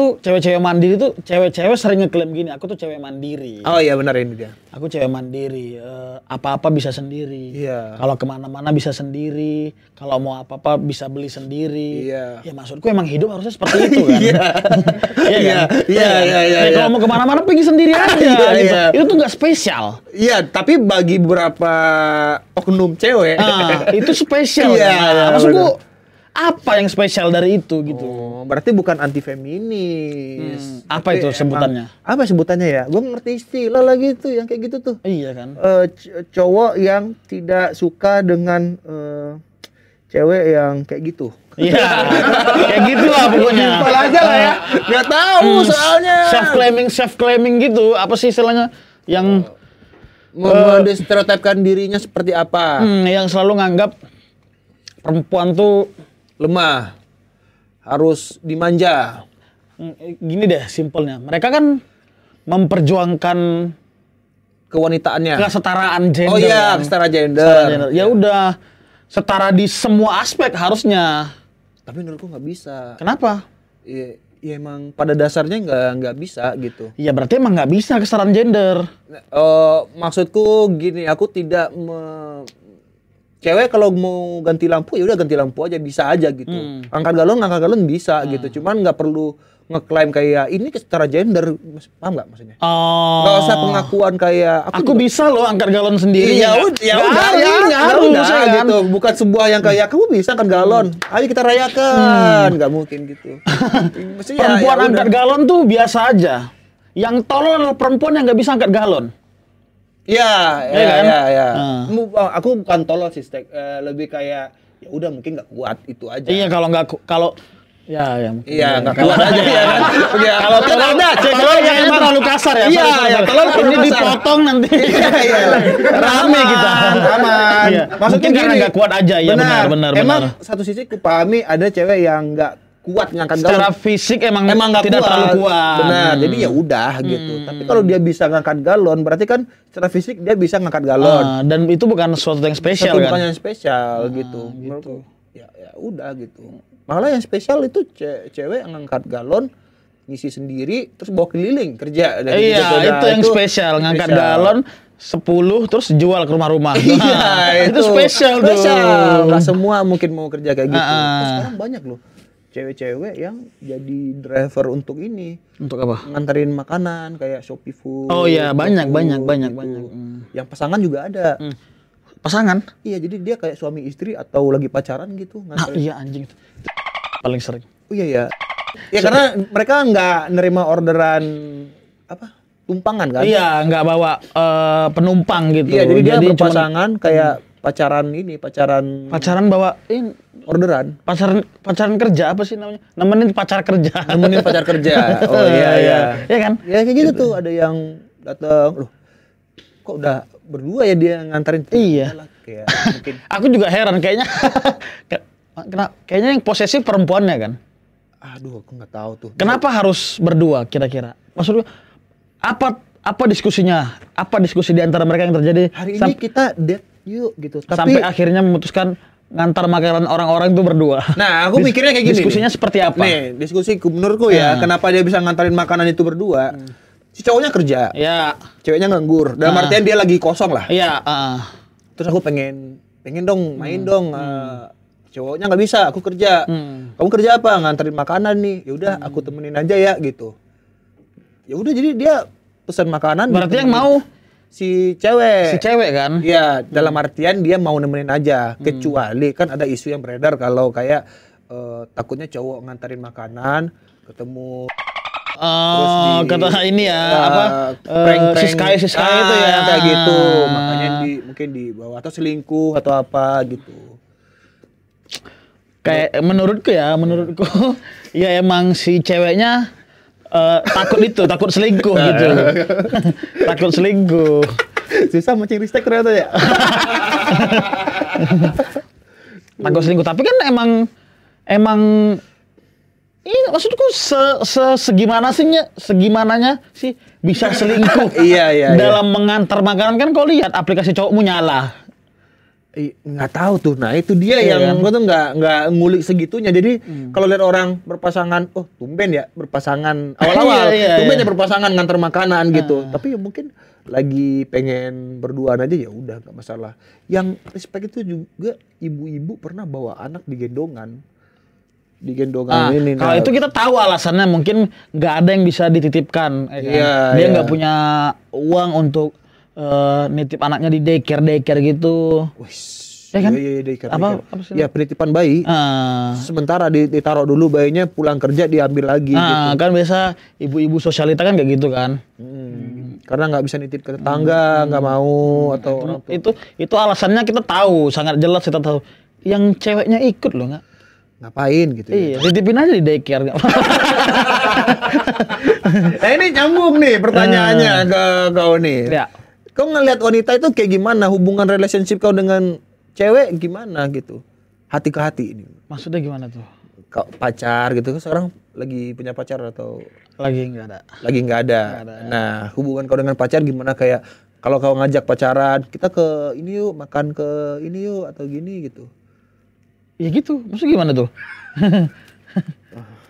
[SPEAKER 1] mandiri tuh cewek-cewek sering ngeklaim gini, aku tuh cewek mandiri.
[SPEAKER 2] Oh iya benar ini dia.
[SPEAKER 1] Aku cewek mandiri, apa-apa bisa sendiri.
[SPEAKER 2] Iya.
[SPEAKER 1] Kalau kemana-mana bisa sendiri, kalau mau apa-apa bisa beli sendiri.
[SPEAKER 2] Iya.
[SPEAKER 1] Ya maksudku emang hidup harusnya seperti itu kan.
[SPEAKER 2] Iya.
[SPEAKER 1] Iya kan?
[SPEAKER 2] Iya.
[SPEAKER 1] Kalau mau kemana-mana pergi sendiri aja.
[SPEAKER 2] Iya,
[SPEAKER 1] gitu.
[SPEAKER 2] iya.
[SPEAKER 1] Itu tuh nggak spesial.
[SPEAKER 2] Iya, tapi bagi beberapa oknum cewek
[SPEAKER 1] Itu spesial.
[SPEAKER 2] Iya,
[SPEAKER 1] kan?
[SPEAKER 2] iya,
[SPEAKER 1] Maksudku apa yang spesial dari itu gitu?
[SPEAKER 2] Oh, berarti bukan anti feminis.
[SPEAKER 1] Apa itu sebutannya?
[SPEAKER 2] Apa sebutannya ya? Gue ngerti istilah lagi tuh yang kayak gitu tuh.
[SPEAKER 1] Iya kan?
[SPEAKER 2] Cowok yang tidak suka dengan cewek yang kayak gitu.
[SPEAKER 1] Iya, kayak gitu lah pokoknya.
[SPEAKER 2] Simpel aja lah ya. Nggak tahu soalnya.
[SPEAKER 1] Self claiming gitu. Apa sih istilahnya? Yang
[SPEAKER 2] Menstereotipkan dirinya seperti apa?
[SPEAKER 1] yang selalu nganggap perempuan tuh
[SPEAKER 2] Lemah. Harus dimanja.
[SPEAKER 1] gini deh simpelnya. Mereka kan memperjuangkan
[SPEAKER 2] Kewanitaannya.
[SPEAKER 1] kesetaraan gender.
[SPEAKER 2] Oh iya,
[SPEAKER 1] kan?
[SPEAKER 2] kesetaraan gender.
[SPEAKER 1] Kesetaraan gender. Ya udah, setara di semua aspek harusnya.
[SPEAKER 2] Tapi menurutku nggak bisa.
[SPEAKER 1] Kenapa?
[SPEAKER 2] Ya emang pada dasarnya nggak bisa gitu.
[SPEAKER 1] Ya berarti emang nggak bisa kesetaraan gender.
[SPEAKER 2] Maksudku gini, aku tidak cewek kalau mau ganti lampu ya udah ganti lampu aja, bisa aja gitu. Angkat galon bisa gitu. Cuman nggak perlu ngeklaim kayak ini secara gender, paham nggak maksudnya?
[SPEAKER 1] Oh.
[SPEAKER 2] Nggak usah pengakuan kayak
[SPEAKER 1] Aku bisa loh angkat galon sendiri.
[SPEAKER 2] Ya udah gitu. Bukan sebuah yang kayak kamu bisa angkat galon. Ayo kita rayakan. Nggak mungkin gitu. Maksudnya
[SPEAKER 1] Perempuan
[SPEAKER 2] ya
[SPEAKER 1] angkat
[SPEAKER 2] udah.
[SPEAKER 1] galon tuh biasa aja. Yang tolol adalah perempuan yang nggak bisa angkat galon.
[SPEAKER 2] Iya,
[SPEAKER 1] Iya kan?
[SPEAKER 2] iya.
[SPEAKER 1] Ah.
[SPEAKER 2] Aku bukan tolol sih, lebih kayak ya udah mungkin nggak kuat itu aja.
[SPEAKER 1] Iya kalau ya mungkin.
[SPEAKER 2] Iya, nggak kuat aja ya kan. Iya.
[SPEAKER 1] Kalau tolol
[SPEAKER 2] ada
[SPEAKER 1] tolol kayaknya terlalu kasar ya.
[SPEAKER 2] Iya,
[SPEAKER 1] Sorry.
[SPEAKER 2] ya, tolol
[SPEAKER 1] Ini
[SPEAKER 2] terlalu kasar.
[SPEAKER 1] dipotong nanti.
[SPEAKER 2] Iya.
[SPEAKER 1] Rame kita.
[SPEAKER 2] Aman.
[SPEAKER 1] Iya. Mungkin karena nggak kuat aja. Iya benar.
[SPEAKER 2] Emang satu sisi kupahami ada cewek yang nggak kuat ngangkat galon.
[SPEAKER 1] Secara fisik emang
[SPEAKER 2] nggak
[SPEAKER 1] tidak terlalu kuat.
[SPEAKER 2] Benar. Jadi ya udah gitu. Tapi kalau dia bisa ngangkat galon, berarti kan secara fisik dia bisa ngangkat galon.
[SPEAKER 1] Dan itu bukan sesuatu yang spesial
[SPEAKER 2] Satu
[SPEAKER 1] kan.
[SPEAKER 2] bukan yang spesial gitu. Menurutku, ya udah gitu. Malah yang spesial itu cewek yang ngangkat galon, ngisi sendiri, terus bawa keliling kerja. Dan
[SPEAKER 1] Iya,
[SPEAKER 2] gitu. Nah,
[SPEAKER 1] itu yang spesial. Ngangkat galon 10 terus jual ke rumah-rumah.
[SPEAKER 2] Iya,
[SPEAKER 1] itu spesial tuh.
[SPEAKER 2] Nggak semua mungkin mau kerja kayak gitu.
[SPEAKER 1] Ah.
[SPEAKER 2] Terus sekarang banyak loh cewek-cewek yang jadi driver untuk ini.
[SPEAKER 1] Untuk apa?
[SPEAKER 2] Nganterin makanan kayak Shopee Food.
[SPEAKER 1] Oh iya, banyak.
[SPEAKER 2] gitu. Yang pasangan juga ada.
[SPEAKER 1] Pasangan?
[SPEAKER 2] Iya, jadi dia kayak suami istri atau lagi pacaran gitu.
[SPEAKER 1] Iya anjing. Paling sering.
[SPEAKER 2] Oh iya ya. Ya karena mereka nggak nerima orderan apa? Tumpangan kan?
[SPEAKER 1] Iya, nggak bawa penumpang gitu.
[SPEAKER 2] Iya, jadi dia
[SPEAKER 1] cuman
[SPEAKER 2] berpasangan kayak pacaran
[SPEAKER 1] pacaran bawain
[SPEAKER 2] orderan.
[SPEAKER 1] pacaran kerja apa sih namanya? Nemenin pacar kerja.
[SPEAKER 2] Nemenin pacar kerja. Oh iya.
[SPEAKER 1] Iya kan?
[SPEAKER 2] Ya kayak gitu tuh, ada yang datang, loh. Kok udah berdua ya dia nganterin?
[SPEAKER 1] Iya.
[SPEAKER 2] Kayak mungkin
[SPEAKER 1] Aku juga heran kayaknya. Kayaknya yang posesif perempuannya kan?
[SPEAKER 2] aduh, aku nggak tahu tuh.
[SPEAKER 1] Kenapa harus berdua kira-kira? Maksudnya apa diskusinya? Apa diskusi di antara mereka yang terjadi
[SPEAKER 2] Hari ini kita date yuk gitu.
[SPEAKER 1] sampai
[SPEAKER 2] Tapi
[SPEAKER 1] akhirnya memutuskan ngantar makanan orang-orang itu berdua?
[SPEAKER 2] nah, aku mikirnya kayak gini.
[SPEAKER 1] Diskusinya
[SPEAKER 2] nih.
[SPEAKER 1] seperti apa?
[SPEAKER 2] Nih, diskusi menurutku ya, kenapa dia bisa ngantarin makanan itu berdua? Si cowoknya kerja,
[SPEAKER 1] Ya,
[SPEAKER 2] ceweknya nganggur. Dalam artian dia lagi kosong lah.
[SPEAKER 1] iya.
[SPEAKER 2] Terus aku pengen dong main dong. Cowoknya nggak bisa, aku kerja. Kamu kerja apa? Nganterin makanan nih. Ya udah, aku temenin aja ya gitu. Ya udah jadi dia pesan makanan.
[SPEAKER 1] Berarti yang mau
[SPEAKER 2] si cewek.
[SPEAKER 1] si cewek kan?
[SPEAKER 2] Iya, dalam artian dia mau nemenin aja. Kecuali kan ada isu yang beredar kalau kayak takutnya cowok nganterin makanan, ketemu
[SPEAKER 1] Kata ini ya,
[SPEAKER 2] prank-prank
[SPEAKER 1] Siska itu ya.
[SPEAKER 2] kayak gitu. Makanya mungkin dibawa atau selingkuh atau apa gitu.
[SPEAKER 1] Kayak menurutku ya emang si ceweknya takut selingkuh gitu. Takut selingkuh.
[SPEAKER 2] Susah mancing ristek ternyata ya.
[SPEAKER 1] Takut selingkuh, tapi kan emang ini maksudku segimananya sih bisa selingkuh.
[SPEAKER 2] Iya.
[SPEAKER 1] Dalam mengantar makanan kan kau lihat aplikasi cowokmu nyala.
[SPEAKER 2] Nggak tahu tuh. Nah itu dia yang gua tuh nggak ngulik segitunya. Jadi kalau lihat orang berpasangan, oh tumben ya berpasangan awal-awal, tumben ya berpasangan ngantar makanan gitu. Tapi ya mungkin lagi pengen berduaan aja ya udah nggak masalah. Yang respect itu juga ibu-ibu pernah bawa anak digendongan ini.
[SPEAKER 1] Kalau itu kita tahu alasannya, mungkin nggak ada yang bisa dititipkan. Dia nggak punya uang untuk nitip anaknya di daycare gitu. Ya kan?
[SPEAKER 2] Iya, daycare.
[SPEAKER 1] Apa sih?
[SPEAKER 2] Ya penitipan bayi. Sementara ditaruh dulu bayinya, pulang kerja diambil lagi. Gitu.
[SPEAKER 1] Kan biasa ibu-ibu sosialita kan kayak gitu kan.
[SPEAKER 2] Karena nggak bisa nitip ke tetangga, nggak mau atau orang tua.
[SPEAKER 1] Itu alasannya kita tahu, sangat jelas kita tahu. Yang ceweknya ikut loh nggak?
[SPEAKER 2] Ngapain gitu?
[SPEAKER 1] Iya, titipin aja di daycare.
[SPEAKER 2] Nah ini nyambung nih pertanyaannya ke kau nih.
[SPEAKER 1] Ya.
[SPEAKER 2] Kau ngelihat wanita itu kayak gimana, hubungan relationship kau dengan cewek gimana gitu? Hati ke hati ini.
[SPEAKER 1] Maksudnya gimana tuh?
[SPEAKER 2] Kau pacar gitu, sekarang lagi punya pacar atau
[SPEAKER 1] Lagi nggak ada.
[SPEAKER 2] lagi nggak ada. Nah hubungan kau dengan pacar gimana, kayak kalau kau ngajak pacaran, kita ke ini yuk, makan ke ini yuk atau gini gitu.
[SPEAKER 1] Ya gitu, maksudnya gimana tuh?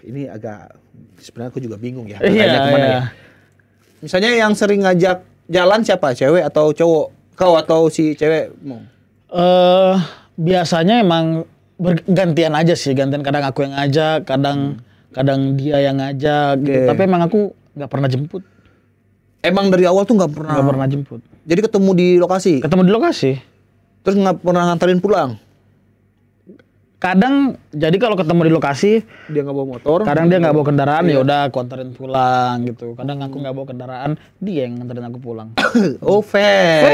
[SPEAKER 2] Ini agak, sebenarnya aku juga bingung ya.
[SPEAKER 1] Iya.
[SPEAKER 2] Ya. Misalnya yang sering ngajak jalan siapa? Cewek atau cowok? Kau atau si cewek mau?
[SPEAKER 1] Biasanya emang bergantian aja sih, gantian, kadang aku yang ngajak, kadang dia yang ngajak gitu. Tapi emang aku nggak pernah jemput.
[SPEAKER 2] Emang dari awal tuh nggak pernah
[SPEAKER 1] jemput.
[SPEAKER 2] Jadi ketemu di lokasi?
[SPEAKER 1] Ketemu di lokasi.
[SPEAKER 2] Terus nggak pernah nganterin pulang?
[SPEAKER 1] Kadang, jadi kalau ketemu di lokasi,
[SPEAKER 2] dia nggak bawa motor.
[SPEAKER 1] Kadang dia nggak bawa kendaraan, ya udah aku anterin pulang gitu. Kadang aku nggak bawa kendaraan, dia yang nganterin aku pulang.
[SPEAKER 2] Oh fair.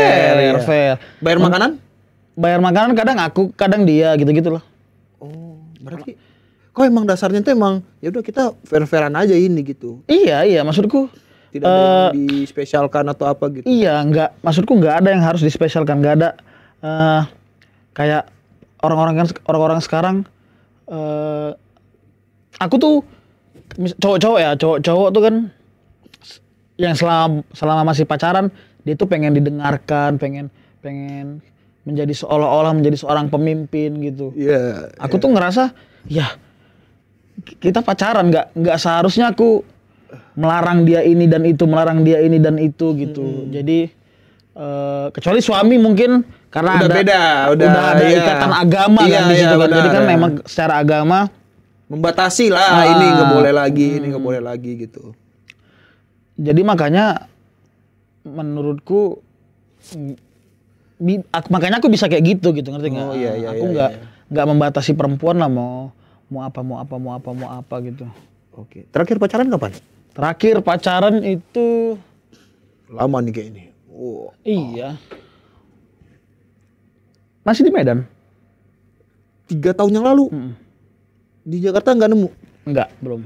[SPEAKER 2] Bayar makanan?
[SPEAKER 1] Bayar makanan kadang dia gitu loh.
[SPEAKER 2] Oh, berarti kok emang dasarnya tuh emang ya udah kita fair-fairan aja ini gitu.
[SPEAKER 1] Iya, maksudku
[SPEAKER 2] tidak ada yang dispesialkan atau apa gitu.
[SPEAKER 1] Iya, maksudku nggak ada yang harus dispesialkan, nggak ada kayak orang-orang sekarang, aku tuh cowok tuh kan yang selama masih pacaran dia tuh pengen didengarkan, pengen menjadi seolah-olah menjadi seorang pemimpin gitu.
[SPEAKER 2] Iya.
[SPEAKER 1] Aku tuh ngerasa ya kita pacaran, nggak seharusnya aku melarang dia ini dan itu gitu. Jadi kecuali suami mungkin karena udah ada ikatan agama kan di situ kan. Jadi kan memang secara agama
[SPEAKER 2] membatasi lah, ini nggak boleh lagi, ini nggak boleh lagi gitu.
[SPEAKER 1] Jadi makanya menurutku makanya aku bisa kayak gitu ngerti nggak? Aku nggak membatasi perempuan lah, mau apa gitu.
[SPEAKER 2] Oke. Terakhir pacaran kapan?
[SPEAKER 1] Terakhir pacaran itu
[SPEAKER 2] lama nih kayak ini.
[SPEAKER 1] Iya. Masih di Medan.
[SPEAKER 2] 3 tahun yang lalu. Di Jakarta nggak nemu?
[SPEAKER 1] Enggak, belum.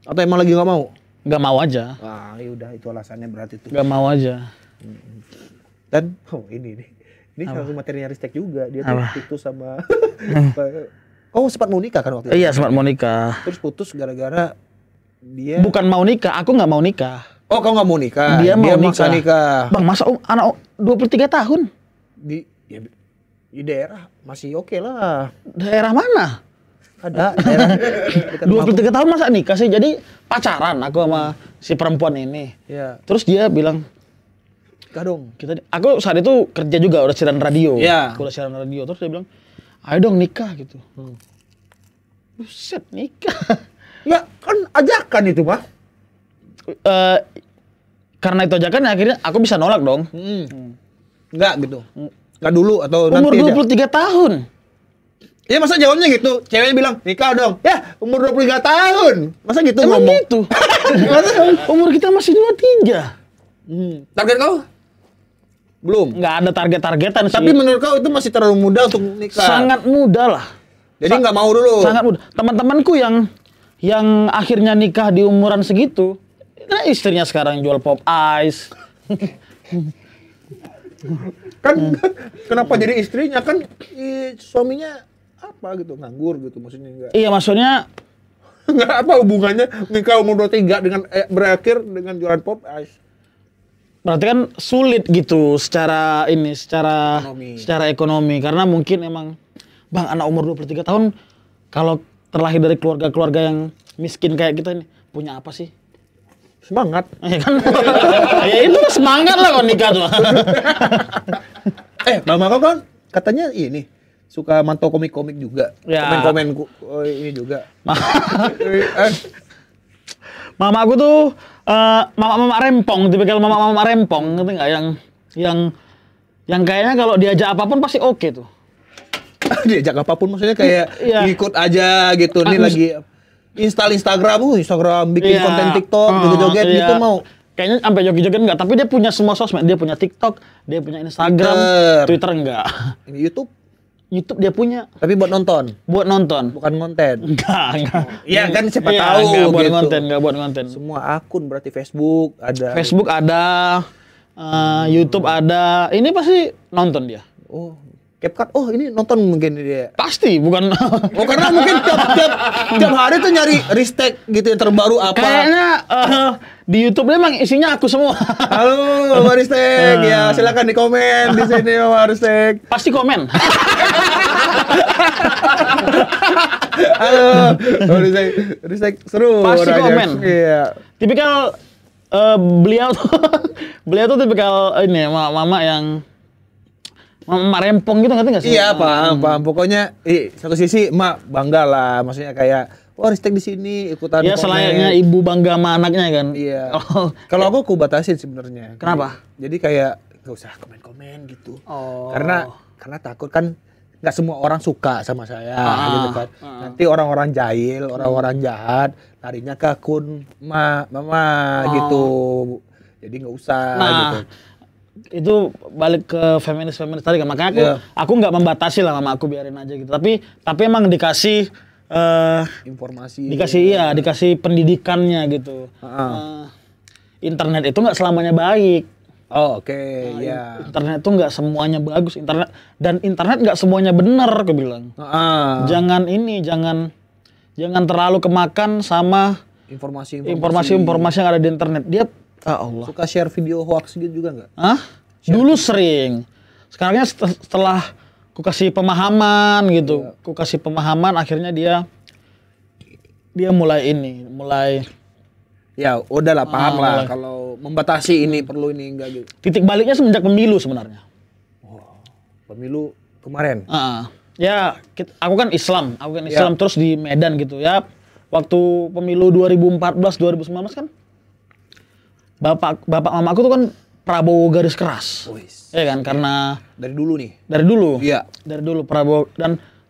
[SPEAKER 2] Atau emang lagi nggak mau?
[SPEAKER 1] Nggak mau aja.
[SPEAKER 2] Ya udah, itu alasannya berarti tuh.
[SPEAKER 1] Nggak mau aja.
[SPEAKER 2] Dan ini salah satu materinya Ristek juga. Dia tuh putus sama. Oh sempat mau nikah kan waktu itu?
[SPEAKER 1] Iya, sempat mau nikah.
[SPEAKER 2] Terus putus gara-gara dia.
[SPEAKER 1] Bukan mau nikah, aku nggak mau nikah.
[SPEAKER 2] Oh, kau nggak mau nikah?
[SPEAKER 1] Dia mau
[SPEAKER 2] nikah.
[SPEAKER 1] Bang, masa anak 23 tahun?
[SPEAKER 2] Di daerah masih oke lah.
[SPEAKER 1] Daerah mana?
[SPEAKER 2] Ada.
[SPEAKER 1] 23 tahun masa nikah sih? Jadi pacaran aku sama si perempuan ini.
[SPEAKER 2] Iya.
[SPEAKER 1] Terus dia bilang,
[SPEAKER 2] nikah dong.
[SPEAKER 1] Aku saat itu kerja juga, udah siaran radio.
[SPEAKER 2] Iya.
[SPEAKER 1] Aku udah siaran radio. Terus dia bilang, ayo dong nikah gitu. Buset, nikah.
[SPEAKER 2] Ya kan ajakan itu mah.
[SPEAKER 1] karena itu aja kan akhirnya aku bisa nolak dong.
[SPEAKER 2] Enggak gitu. Enggak dulu atau
[SPEAKER 1] Umur
[SPEAKER 2] nanti aja.
[SPEAKER 1] 23 tahun.
[SPEAKER 2] Ya masa jawabnya gitu? Ceweknya bilang, nikah dong. Ya, umur 23 tahun. Masa gitu
[SPEAKER 1] Emang
[SPEAKER 2] ngomong?
[SPEAKER 1] gitu. Umur kita masih 23.
[SPEAKER 2] Target kau? Belum.
[SPEAKER 1] Nggak ada target-targetan sih.
[SPEAKER 2] Tapi menurut kau itu masih terlalu muda untuk nikah?
[SPEAKER 1] Sangat muda lah.
[SPEAKER 2] Jadi nggak mau dulu?
[SPEAKER 1] Sangat muda. Teman-temanku yang akhirnya nikah di umuran segitu, nah istrinya sekarang jual pop ice.
[SPEAKER 2] Kan kenapa jadi istrinya? Kan suaminya apa gitu, nganggur gitu maksudnya enggak.
[SPEAKER 1] Iya, maksudnya
[SPEAKER 2] Enggak apa hubungannya nikah umur 23 dengan berakhir dengan jualan pop ice.
[SPEAKER 1] berarti kan sulit gitu secara ekonomi karena mungkin emang Bang, anak umur 23 tahun kalau terlahir dari keluarga-keluarga yang miskin kayak kita ini punya apa sih?
[SPEAKER 2] Semangat.
[SPEAKER 1] Ya kan? Ya itu semangat lah kalau nikah tuh.
[SPEAKER 2] Mama kau kan katanya ini suka mantau komik-komik juga.
[SPEAKER 1] Ya.
[SPEAKER 2] Komen-komen ini juga.
[SPEAKER 1] Mama aku tuh mama rempong, tipikal mama rempong, ngerti nggak? Yang kayaknya kalau diajak apapun pasti oke tuh.
[SPEAKER 2] Diajak apapun maksudnya kayak
[SPEAKER 1] Iya.
[SPEAKER 2] ikut aja gitu. Ini lagi Instagram bikin konten TikTok, joget-joget gitu mau.
[SPEAKER 1] Kayaknya sampai joget-joget enggak, tapi dia punya semua sosmed. Dia punya TikTok, dia punya Instagram, Twitter enggak.
[SPEAKER 2] Ini YouTube
[SPEAKER 1] dia punya.
[SPEAKER 2] tapi buat nonton,
[SPEAKER 1] Buat nonton.
[SPEAKER 2] bukan konten.
[SPEAKER 1] Enggak.
[SPEAKER 2] Iya kan siapa
[SPEAKER 1] Iya,
[SPEAKER 2] tahu
[SPEAKER 1] enggak buat
[SPEAKER 2] gitu.
[SPEAKER 1] konten, enggak buat konten.
[SPEAKER 2] Semua akun berarti Facebook ada.
[SPEAKER 1] YouTube ada. Ini pasti nonton dia.
[SPEAKER 2] Oh, CapCut. Oh, ini nonton mungkin dia.
[SPEAKER 1] Pasti, bukan.
[SPEAKER 2] Oh, karena mungkin tiap hari tuh nyari ristek gitu yang terbaru apa.
[SPEAKER 1] Kayaknya di YouTube memang isinya aku semua.
[SPEAKER 2] Halo, Pak Ristek. Ya, silakan di komen di sini Pak Ristek.
[SPEAKER 1] Pasti komen.
[SPEAKER 2] Halo, Pak Ristek. Ristek seru.
[SPEAKER 1] Pasti
[SPEAKER 2] orangnya.
[SPEAKER 1] komen.
[SPEAKER 2] Iya.
[SPEAKER 1] Tipikal beliau tuh tipikal ini mama yang mama rempong gitu, ngerti nggak sih?
[SPEAKER 2] Iya, paham. Pokoknya satu sisi emak bangga lah, maksudnya kayak Ristek di sini ikutan
[SPEAKER 1] Ya
[SPEAKER 2] komen.
[SPEAKER 1] selayaknya ibu bangga sama anaknya kan.
[SPEAKER 2] Iya. Kalau aku batasin sebenarnya.
[SPEAKER 1] Kenapa?
[SPEAKER 2] Jadi kayak gak usah komen-komen gitu.
[SPEAKER 1] Oh.
[SPEAKER 2] Karena takut kan nggak semua orang suka sama saya gitu kan. Nanti orang-orang jahil, orang-orang jahat larinya ke akun mama gitu. Jadi nggak usah gitu.
[SPEAKER 1] Itu balik ke feminis tadi kan. Makanya aku nggak membatasi lah sama aku, biarin aja gitu. Tapi emang dikasih
[SPEAKER 2] Informasi.
[SPEAKER 1] Dikasih pendidikannya gitu. Internet itu nggak selamanya baik.
[SPEAKER 2] Oh, oke, ya.
[SPEAKER 1] Internet itu nggak semuanya bagus. Internet nggak semuanya benar, aku bilang. Jangan terlalu kemakan sama informasi yang ada di internet. Dia Allah.
[SPEAKER 2] Suka share video hoax gitu juga nggak?
[SPEAKER 1] Dulu sering. Sekarangnya setelah ku kasih pemahaman gitu. Ku kasih pemahaman, akhirnya dia mulai
[SPEAKER 2] ya udahlah, paham lah kalau membatasi ini perlu ini enggak gitu.
[SPEAKER 1] titik baliknya semenjak pemilu sebenarnya.
[SPEAKER 2] Pemilu kemarin.
[SPEAKER 1] Ya, aku kan Islam terus di Medan gitu ya. Waktu pemilu 2014 2019 kan bapak mamaku tuh kan Prabowo garis keras. Ya kan, karena
[SPEAKER 2] dari dulu nih.
[SPEAKER 1] Dari dulu.
[SPEAKER 2] Iya.
[SPEAKER 1] Dari dulu Prabowo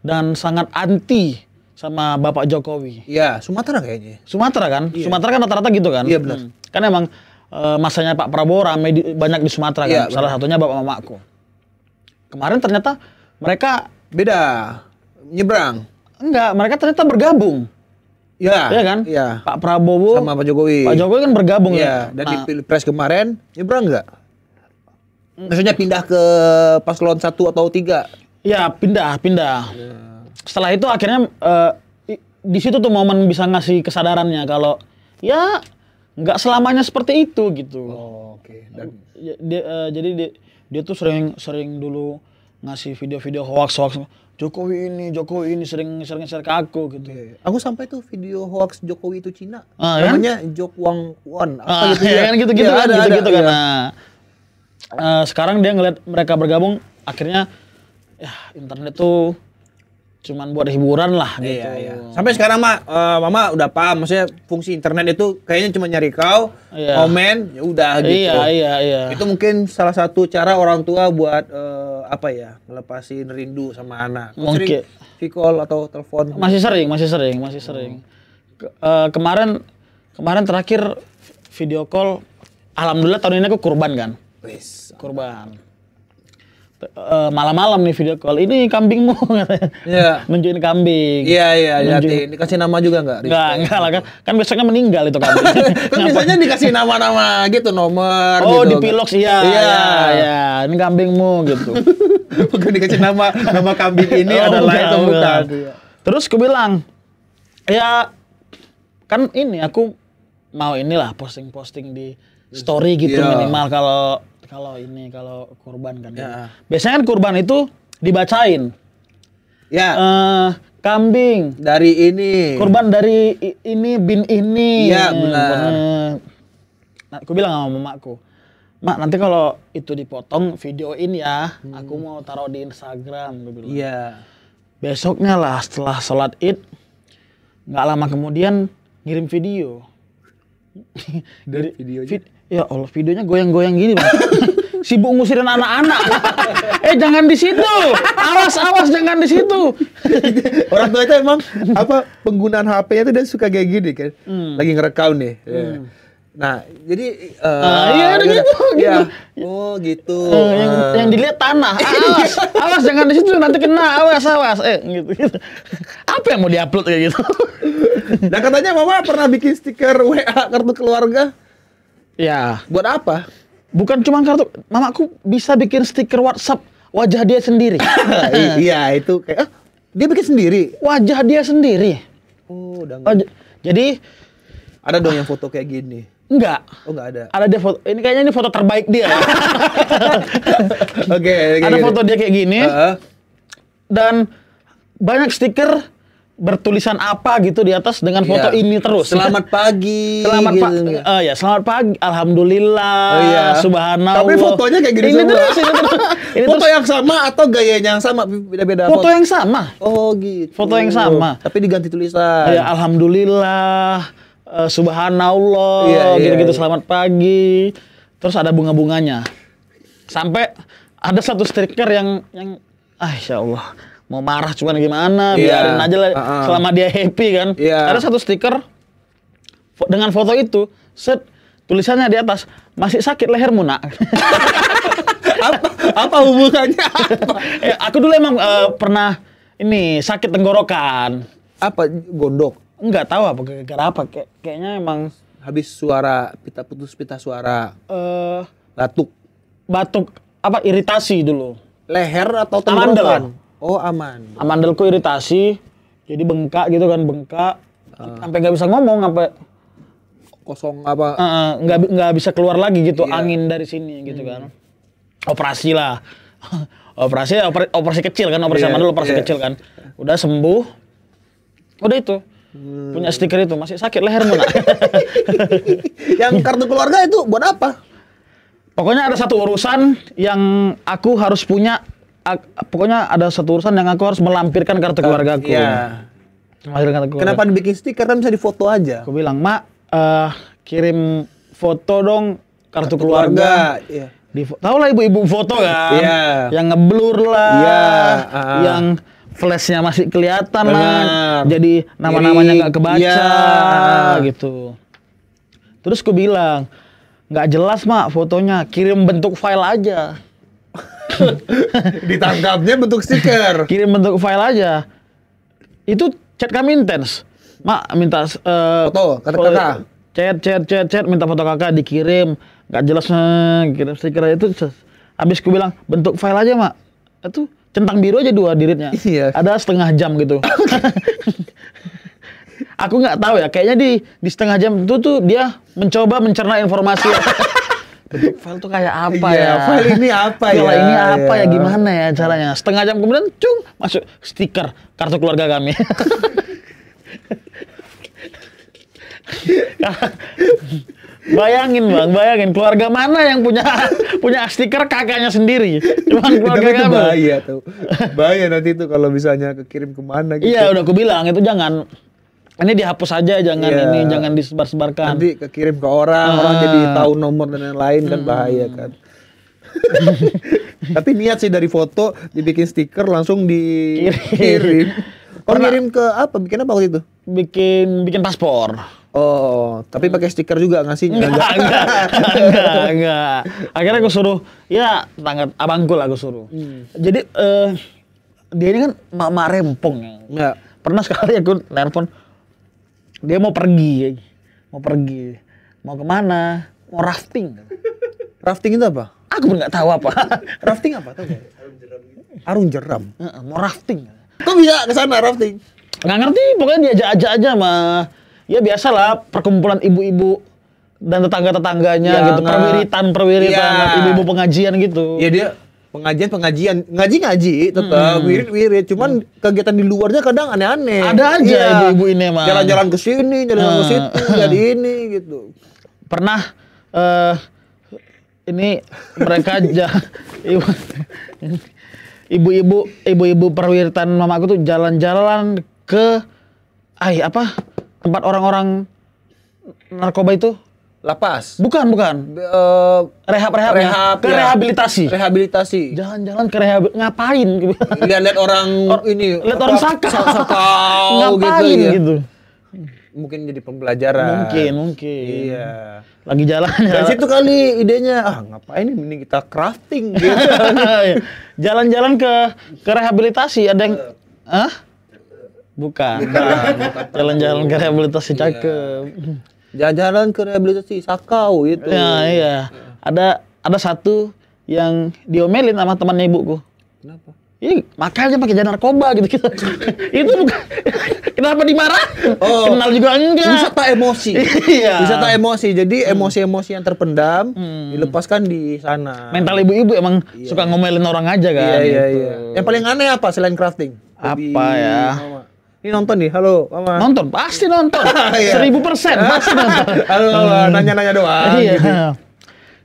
[SPEAKER 1] dan sangat anti sama Bapak Jokowi.
[SPEAKER 2] Iya, Sumatera kayaknya.
[SPEAKER 1] Sumatera kan?
[SPEAKER 2] Iya.
[SPEAKER 1] Sumatera kan rata-rata gitu kan?
[SPEAKER 2] Iya, benar.
[SPEAKER 1] Kan emang masanya Pak Prabowo banyak di Sumatera kan?
[SPEAKER 2] Iya,
[SPEAKER 1] Salah satunya bapak mamaku. Kemarin ternyata mereka
[SPEAKER 2] beda. Nyebrang.
[SPEAKER 1] enggak, mereka ternyata bergabung.
[SPEAKER 2] Iya.
[SPEAKER 1] Iya kan?
[SPEAKER 2] Iya.
[SPEAKER 1] Pak Prabowo
[SPEAKER 2] Sama Pak Jokowi.
[SPEAKER 1] Pak Jokowi kan bergabung
[SPEAKER 2] Iya,
[SPEAKER 1] ya.
[SPEAKER 2] dan di Pilpres kemarin nyebrang nggak? Maksudnya pindah ke paslon 1 atau 3?
[SPEAKER 1] Ya, pindah. Setelah itu akhirnya di situ tuh momen bisa ngasih kesadarannya kalau ya nggak selamanya seperti itu gitu.
[SPEAKER 2] Oh, oke. Dan
[SPEAKER 1] Jadi dia tuh sering dulu ngasih video-video hoax Jokowi ini sering share ke aku gitu.
[SPEAKER 2] aku sampai tuh video hoax Jokowi itu Cina.
[SPEAKER 1] Kan?
[SPEAKER 2] Namanya Jok Wang Wan apa gitu
[SPEAKER 1] ya. Kan gitu-gitu
[SPEAKER 2] Ya,
[SPEAKER 1] kan,
[SPEAKER 2] ada,
[SPEAKER 1] gitu-gitu kan.
[SPEAKER 2] iya.
[SPEAKER 1] Nah, sekarang dia ngeliat mereka bergabung, akhirnya ya internet tuh cuman buat hiburan lah gitu.
[SPEAKER 2] Iya. Sampai sekarang Mama udah paham, maksudnya fungsi internet itu kayaknya cuma nyari kau, komen, ya udah gitu.
[SPEAKER 1] Iya.
[SPEAKER 2] Itu mungkin salah satu cara orang tua buat ngelepasin rindu sama anak.
[SPEAKER 1] Mungkin
[SPEAKER 2] Video call atau telepon.
[SPEAKER 1] masih sering. Kemarin terakhir video call, alhamdulillah tahun ini aku kurban kan. Kurban. Malam-malam nih video call. Ini kambingmu katanya.
[SPEAKER 2] Iya.
[SPEAKER 1] Nunjukin kambing.
[SPEAKER 2] Iya, liatin. Dikasih nama juga enggak?
[SPEAKER 1] Enggak lah kan. Kan besoknya meninggal itu kambing.
[SPEAKER 2] Kan biasanya dikasih nama-nama gitu, nomor
[SPEAKER 1] oh,
[SPEAKER 2] gitu.
[SPEAKER 1] di pilox iya. Ini kambingmu gitu.
[SPEAKER 2] Bukan dikasih nama kambing ini adalah itu bukan.
[SPEAKER 1] Terus aku bilang, ya kan ini aku mau inilah posting di story gitu minimal kalau kurban kan.
[SPEAKER 2] Ya.
[SPEAKER 1] Biasanya kan kurban itu dibacain.
[SPEAKER 2] Ya.
[SPEAKER 1] Kambing
[SPEAKER 2] Dari ini.
[SPEAKER 1] kurban dari ini bin ini.
[SPEAKER 2] Iya, benar.
[SPEAKER 1] Nah, aku bilang sama mamaku, Mak, nanti kalau itu dipotong videoin ya, aku mau taruh di Instagram. Gue bilang.
[SPEAKER 2] Iya.
[SPEAKER 1] Besoknya lah setelah sholat Id, nggak lama kemudian ngirim video.
[SPEAKER 2] Dari videonya?
[SPEAKER 1] Ya Allah, videonya goyang-goyang gini, Bang. Sibuk ngusirin anak-anak. Jangan di situ. Awas jangan di situ.
[SPEAKER 2] Orang tua itu emang penggunaan HP-nya tuh dia suka kayak gini kan. Lagi ngerekam nih. Nah, jadi
[SPEAKER 1] iya gitu.
[SPEAKER 2] Ya. Oh, gitu.
[SPEAKER 1] Yang dilihat tanah. Awas jangan di situ nanti kena. Awas. Gitu. Apa yang mau diupload kayak gitu?
[SPEAKER 2] Nah, katanya Mama pernah bikin stiker WA kartu keluarga.
[SPEAKER 1] Ya,
[SPEAKER 2] Buat apa?
[SPEAKER 1] bukan cuma kartu. Mamaku bisa bikin stiker WhatsApp wajah dia sendiri.
[SPEAKER 2] Iya, itu kayak dia bikin sendiri.
[SPEAKER 1] Wajah dia sendiri.
[SPEAKER 2] Oh, udah
[SPEAKER 1] Jadi
[SPEAKER 2] ada dong yang foto kayak gini.
[SPEAKER 1] enggak.
[SPEAKER 2] Oh, enggak ada.
[SPEAKER 1] Ada dia foto. Ini kayaknya ini foto terbaik dia.
[SPEAKER 2] Oke,
[SPEAKER 1] Ada foto dia kayak gini. Dan banyak stiker bertulisan apa gitu di atas dengan foto ini terus.
[SPEAKER 2] Selamat pagi.
[SPEAKER 1] Selamat
[SPEAKER 2] gitu.
[SPEAKER 1] selamat pagi. Alhamdulillah.
[SPEAKER 2] Oh, iya.
[SPEAKER 1] Subhanallah.
[SPEAKER 2] Tapi fotonya kayak gini
[SPEAKER 1] ini
[SPEAKER 2] semua.
[SPEAKER 1] terus. Ini
[SPEAKER 2] Foto
[SPEAKER 1] terus.
[SPEAKER 2] yang sama atau gayanya yang sama, beda-beda
[SPEAKER 1] Foto yang sama.
[SPEAKER 2] Oh, gitu.
[SPEAKER 1] Foto yang sama.
[SPEAKER 2] Tapi diganti tulisan.
[SPEAKER 1] Ya, Alhamdulillah. Subhanallah. Gitu-gitu. Selamat pagi. Terus ada bunga-bunganya. Sampai ada satu stiker yang Insya Allah. Mau marah cuman gimana, biarin aja lah selama dia happy kan. Ada satu stiker dengan foto itu, tulisannya di atas, masih sakit lehermu nak.
[SPEAKER 2] apa hubungannya?
[SPEAKER 1] Aku dulu emang pernah ini sakit tenggorokan.
[SPEAKER 2] Apa gondok?
[SPEAKER 1] Enggak tahu apa gara-gara apa, kayaknya emang
[SPEAKER 2] Habis suara putus pita suara. Batuk.
[SPEAKER 1] Batuk apa iritasi dulu.
[SPEAKER 2] Leher atau
[SPEAKER 1] Amandel.
[SPEAKER 2] tenggorokan? Oh, aman.
[SPEAKER 1] Amandelku iritasi, jadi bengkak gitu kan, sampai nggak bisa ngomong, sampai
[SPEAKER 2] Kosong apa?
[SPEAKER 1] nggak bisa keluar lagi gitu, angin dari sini gitu kan. Operasi lah. operasi kecil kan, operasi amandel operasi kecil kan. Udah sembuh. Udah itu. Punya stiker itu, masih sakit lehermu nak.
[SPEAKER 2] Yang kartu keluarga itu buat apa?
[SPEAKER 1] Pokoknya ada satu urusan yang aku harus punya. Pokoknya ada satu urusan yang aku harus melampirkan kartu keluargaku.
[SPEAKER 2] Iya.
[SPEAKER 1] Melampirkan kartu keluarga.
[SPEAKER 2] Kenapa dibikin stiker kan bisa difoto aja?
[SPEAKER 1] Aku bilang, Mak, kirim foto dong kartu keluarga.
[SPEAKER 2] Iya.
[SPEAKER 1] Tahu lah ibu-ibu foto kan?
[SPEAKER 2] Iya.
[SPEAKER 1] Yang ngeblur lah.
[SPEAKER 2] Iya.
[SPEAKER 1] Yang flashnya masih kelihatan lah. Jadi nama-namanya nggak kebaca gitu. Terus aku bilang, nggak jelas Mak fotonya, kirim bentuk file aja.
[SPEAKER 2] Ditangkapnya bentuk stiker.
[SPEAKER 1] Kirim bentuk file aja. Itu chat kami intens. Mak minta
[SPEAKER 2] foto, kata kakak.
[SPEAKER 1] Chat minta foto kakak dikirim. Nggak jelas kirim stiker itu. Habis aku bilang bentuk file aja Mak. Itu centang biru aja 2 diritnya.
[SPEAKER 2] Iya.
[SPEAKER 1] Ada setengah jam gitu. Aku nggak tahu ya. Kayaknya di setengah jam itu tuh dia mencoba mencerna informasi. Bentuk file tuh kayak apa ya?
[SPEAKER 2] File ini apa ya?
[SPEAKER 1] File ini apa ya? Gimana ya caranya? Setengah jam kemudian, masuk stiker kartu keluarga kami. Bayangin bang, bayangin keluarga mana yang punya stiker kakaknya sendiri. Cuman
[SPEAKER 2] Tapi
[SPEAKER 1] keluarga
[SPEAKER 2] itu
[SPEAKER 1] kamu.
[SPEAKER 2] bahaya tuh. Bahaya nanti tuh kalau misalnya kekirim kemana gitu.
[SPEAKER 1] Iya udah aku bilang itu jangan. Ini dihapus aja, jangan
[SPEAKER 2] Iya.
[SPEAKER 1] ini jangan disebar-sebarkan.
[SPEAKER 2] Nanti kekirim ke orang, orang jadi tahu nomor dan lain-lain kan bahaya kan. Tapi niat sih dari foto dibikin stiker langsung dikirim. Oh, ngirim ke apa? Bikin apa waktu itu?
[SPEAKER 1] Bikin paspor.
[SPEAKER 2] Oh, tapi pakai stiker juga ngasihnya.
[SPEAKER 1] Enggak. Akhirnya aku suruh, ya tetangga abangku lah aku suruh. Jadi dia ini kan mak rempong ya.
[SPEAKER 2] Ya.
[SPEAKER 1] Pernah sekali aku nelpon, dia mau pergi, mau kemana? Mau rafting.
[SPEAKER 2] Rafting itu apa?
[SPEAKER 1] Aku pun nggak tahu apa.
[SPEAKER 2] Rafting apa tahu nggak? Arung jeram.
[SPEAKER 1] Mau rafting.
[SPEAKER 2] Kok bisa ke sana rafting?
[SPEAKER 1] Nggak ngerti, pokoknya diajak-ajak aja mah. Ya biasalah perkumpulan ibu-ibu dan tetangga-tetangganya
[SPEAKER 2] Ya,
[SPEAKER 1] gitu, perwiritan,
[SPEAKER 2] Ya.
[SPEAKER 1] ibu-ibu pengajian gitu.
[SPEAKER 2] Ya dia pengajian, ngaji tetap wirid. Cuman kegiatan di luarnya kadang aneh-aneh.
[SPEAKER 1] Ada aja
[SPEAKER 2] Iya.
[SPEAKER 1] ibu-ibu ini emang.
[SPEAKER 2] Jalan-jalan ke sini, jalan-jalan ke situ, jadi ini gitu.
[SPEAKER 1] Pernah ini mereka ibu-ibu perwiritan mamaku tuh jalan-jalan ke tempat orang-orang narkoba itu.
[SPEAKER 2] Lapas.
[SPEAKER 1] Bukan. Rehab. Ke
[SPEAKER 2] ya.
[SPEAKER 1] rehabilitasi.
[SPEAKER 2] Rehabilitasi.
[SPEAKER 1] Jalan-jalan ke rehabilitasi. Ngapain?
[SPEAKER 2] Lihat-lihat orang ini.
[SPEAKER 1] Lihat orang sakau.
[SPEAKER 2] gitu
[SPEAKER 1] Ngapain
[SPEAKER 2] ya.
[SPEAKER 1] gitu.
[SPEAKER 2] Mungkin jadi pembelajaran.
[SPEAKER 1] Mungkin.
[SPEAKER 2] Iya.
[SPEAKER 1] Lagi jalan.
[SPEAKER 2] Dari situ kali idenya, ngapain ini mending kita crafting gitu.
[SPEAKER 1] Jalan-jalan ke rehabilitasi, ada yang Bukan. Jalan-jalan ke rehabilitasi cakep.
[SPEAKER 2] Jalan-jalan ke rehabilitasi sakau itu.
[SPEAKER 1] Ya, iya. Ada satu yang diomelin sama temannya ibuku.
[SPEAKER 2] Kenapa?
[SPEAKER 1] Ih, makanya pakai jalan narkoba gitu. Itu bukan. Kenapa dimarah? Kenal juga enggak.
[SPEAKER 2] Wisata emosi.
[SPEAKER 1] Iya.
[SPEAKER 2] Wisata emosi. Jadi emosi-emosi yang terpendam dilepaskan di sana.
[SPEAKER 1] Mental ibu-ibu emang suka ngomelin orang aja kan.
[SPEAKER 2] Iya.
[SPEAKER 1] gitu.
[SPEAKER 2] Yang paling aneh apa selain crafting?
[SPEAKER 1] Apa ya?
[SPEAKER 2] Mama. Ini nonton nih, halo Mama.
[SPEAKER 1] Nonton, pasti nonton.
[SPEAKER 2] Iya.
[SPEAKER 1] 1000% pasti nonton.
[SPEAKER 2] Halo, nanya-nanya doang.
[SPEAKER 1] Iya.
[SPEAKER 2] Gitu.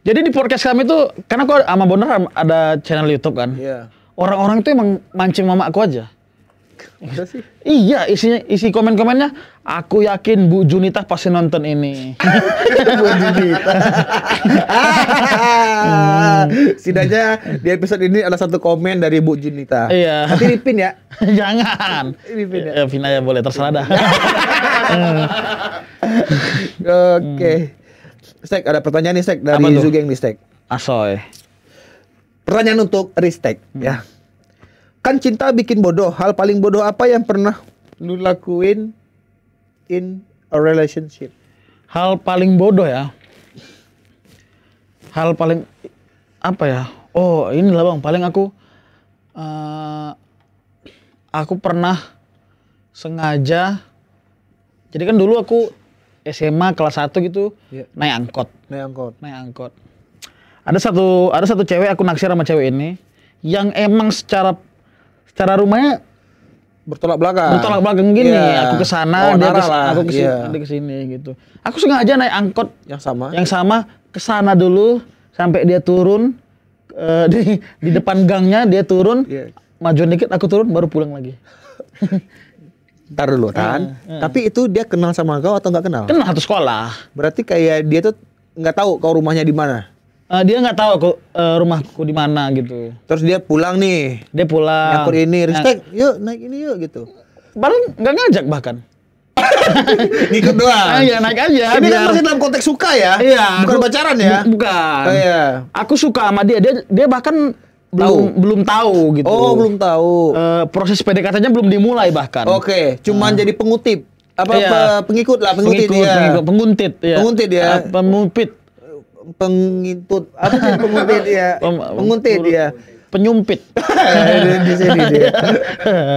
[SPEAKER 1] Jadi di podcast kami tuh, karena aku sama Bonar ada channel YouTube kan.
[SPEAKER 2] Iya.
[SPEAKER 1] Orang-orang itu emang mancing mamaku aja.
[SPEAKER 2] Masa sih?
[SPEAKER 1] Iya, isi komen-komennya, aku yakin Bu Junita pasti nonton ini.
[SPEAKER 2] Bu Junita. Setidaknya di episode ini ada satu komen dari Bu Junita.
[SPEAKER 1] Iya.
[SPEAKER 2] Nanti dipin ya.
[SPEAKER 1] Jangan.
[SPEAKER 2] Dipin ya.
[SPEAKER 1] Pin aja boleh, terserah dah.
[SPEAKER 2] Oke. Stek, ada pertanyaan nih Stek dari
[SPEAKER 1] Apa tuh?
[SPEAKER 2] Zugeng nih Stek.
[SPEAKER 1] Asoy.
[SPEAKER 2] Pertanyaan untuk Ristek ya. Kan cinta bikin bodoh. Hal paling bodoh apa yang pernah lu lakuin in a relationship?
[SPEAKER 1] Hal paling bodoh ya. Hal paling apa ya? Oh, inilah Bang, paling aku pernah sengaja. Jadi kan dulu aku SMA kelas 1 gitu,
[SPEAKER 2] Iya.
[SPEAKER 1] naik angkot.
[SPEAKER 2] Naik angkot.
[SPEAKER 1] Ada satu cewek, aku naksir sama cewek ini yang emang secara rumahnya
[SPEAKER 2] Bertolak belakang
[SPEAKER 1] gini.
[SPEAKER 2] Iya.
[SPEAKER 1] Aku kesana, dia
[SPEAKER 2] Iya.
[SPEAKER 1] kesini gitu. Aku sengaja naik angkot
[SPEAKER 2] Yang sama.
[SPEAKER 1] kesana dulu sampai dia turun di depan gangnya, dia turun,
[SPEAKER 2] Iya.
[SPEAKER 1] maju dikit, aku turun, baru pulang lagi.
[SPEAKER 2] Ntar dulu kan. Tapi itu dia kenal sama kau atau nggak kenal?
[SPEAKER 1] Kan satu sekolah.
[SPEAKER 2] Berarti kayak dia tuh nggak tahu kau rumahnya di mana.
[SPEAKER 1] Dia nggak tahu aku rumahku di mana gitu.
[SPEAKER 2] Terus dia pulang nih.
[SPEAKER 1] Dia pulang.
[SPEAKER 2] Nyangkut ini, Ristek, yuk naik ini yuk gitu.
[SPEAKER 1] Padahal nggak ngajak bahkan.
[SPEAKER 2] Ngikut doang.
[SPEAKER 1] Iya, naik aja.
[SPEAKER 2] Ini kan masih dalam konteks suka ya?
[SPEAKER 1] Iya,
[SPEAKER 2] Bukan pacaran ya?
[SPEAKER 1] Bukan.
[SPEAKER 2] Oh, iya.
[SPEAKER 1] Aku suka sama dia. Dia bahkan belum tahu gitu.
[SPEAKER 2] Oh, belum tahu.
[SPEAKER 1] Proses PDKT-nya belum dimulai bahkan.
[SPEAKER 2] Oke, cuman jadi pengutip.
[SPEAKER 1] Iya.
[SPEAKER 2] Pengikut lah, penguntit ya.
[SPEAKER 1] Penguntit ya.
[SPEAKER 2] Penguntit ya.
[SPEAKER 1] Pemumpit.
[SPEAKER 2] Pengintut. Apa sih penguntit ya? Penguntit ya.
[SPEAKER 1] Penyumpit.
[SPEAKER 2] Di sini dia.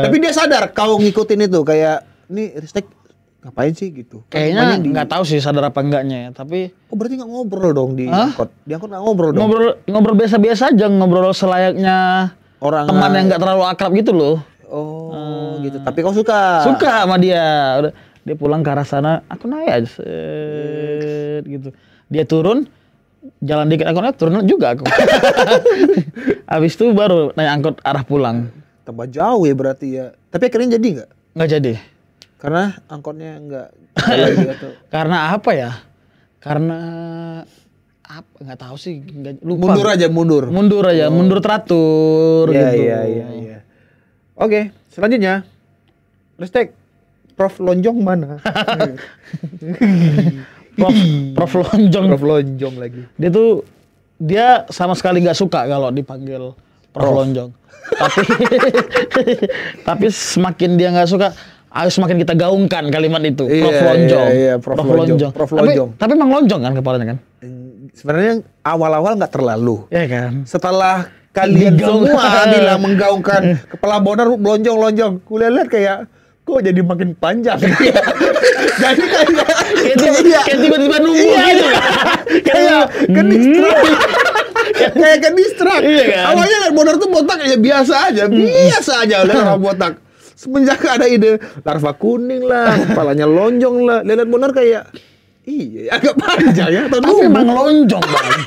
[SPEAKER 2] Tapi dia sadar kau ngikutin itu kayak nih Ristek ngapain sih gitu?
[SPEAKER 1] Kayaknya nggak tahu sih sadar apa enggaknya ya, tapi
[SPEAKER 2] Oh berarti nggak ngobrol dong di angkot? Di angkot nggak ngobrol dong?
[SPEAKER 1] ngobrol biasa-biasa aja, ngobrol selayaknya
[SPEAKER 2] Orang
[SPEAKER 1] teman yang nggak terlalu akrab gitu loh.
[SPEAKER 2] Oh gitu. Tapi kau suka?
[SPEAKER 1] Suka sama dia. Udah, dia pulang ke arah sana, aku naik aja set, gitu. Dia turun, jalan dikit angkotnya turun juga aku. Habis itu baru naik angkot arah pulang.
[SPEAKER 2] Tambah jauh ya berarti ya. Tapi akhirnya jadi nggak?
[SPEAKER 1] Nggak jadi.
[SPEAKER 2] Karena angkotnya nggak lagi atau
[SPEAKER 1] Karena apa ya? Karena apa? Nggak tahu sih. Lupa.
[SPEAKER 2] mundur aja.
[SPEAKER 1] Mundur teratur gitu.
[SPEAKER 2] Iya. Oke, selanjutnya Ristek, Prof Lonjong mana?
[SPEAKER 1] Prof Lonjong.
[SPEAKER 2] Prof Lonjong lagi.
[SPEAKER 1] Dia sama sekali nggak suka kalau dipanggil Prof Lonjong. Tapi semakin dia nggak suka, semakin kita gaungkan kalimat itu. Prof Lonjong.
[SPEAKER 2] Iya, Prof Lonjong. Prof Lonjong.
[SPEAKER 1] Tapi emang lonjong kan kepalanya kan?
[SPEAKER 2] Sebenarnya awal-awal nggak terlalu.
[SPEAKER 1] Iya kan?
[SPEAKER 2] Setelah kalian semua bilang menggaungkan kepala bonar lonjong. Kuliah lihat kayak kok jadi makin panjang. Jadi
[SPEAKER 1] kayak tiba-tiba nunggu gitu kan?
[SPEAKER 2] Kayak kedistrak.
[SPEAKER 1] Iya kan?
[SPEAKER 2] Awalnya lihat bonar tuh botak ya biasa aja lihat orang botak. Semenjak ada ide larva kuning lah, kepalanya lonjong lah, lihat bonar kayak iya agak panjang ya.
[SPEAKER 1] Tapi emang lonjong bang.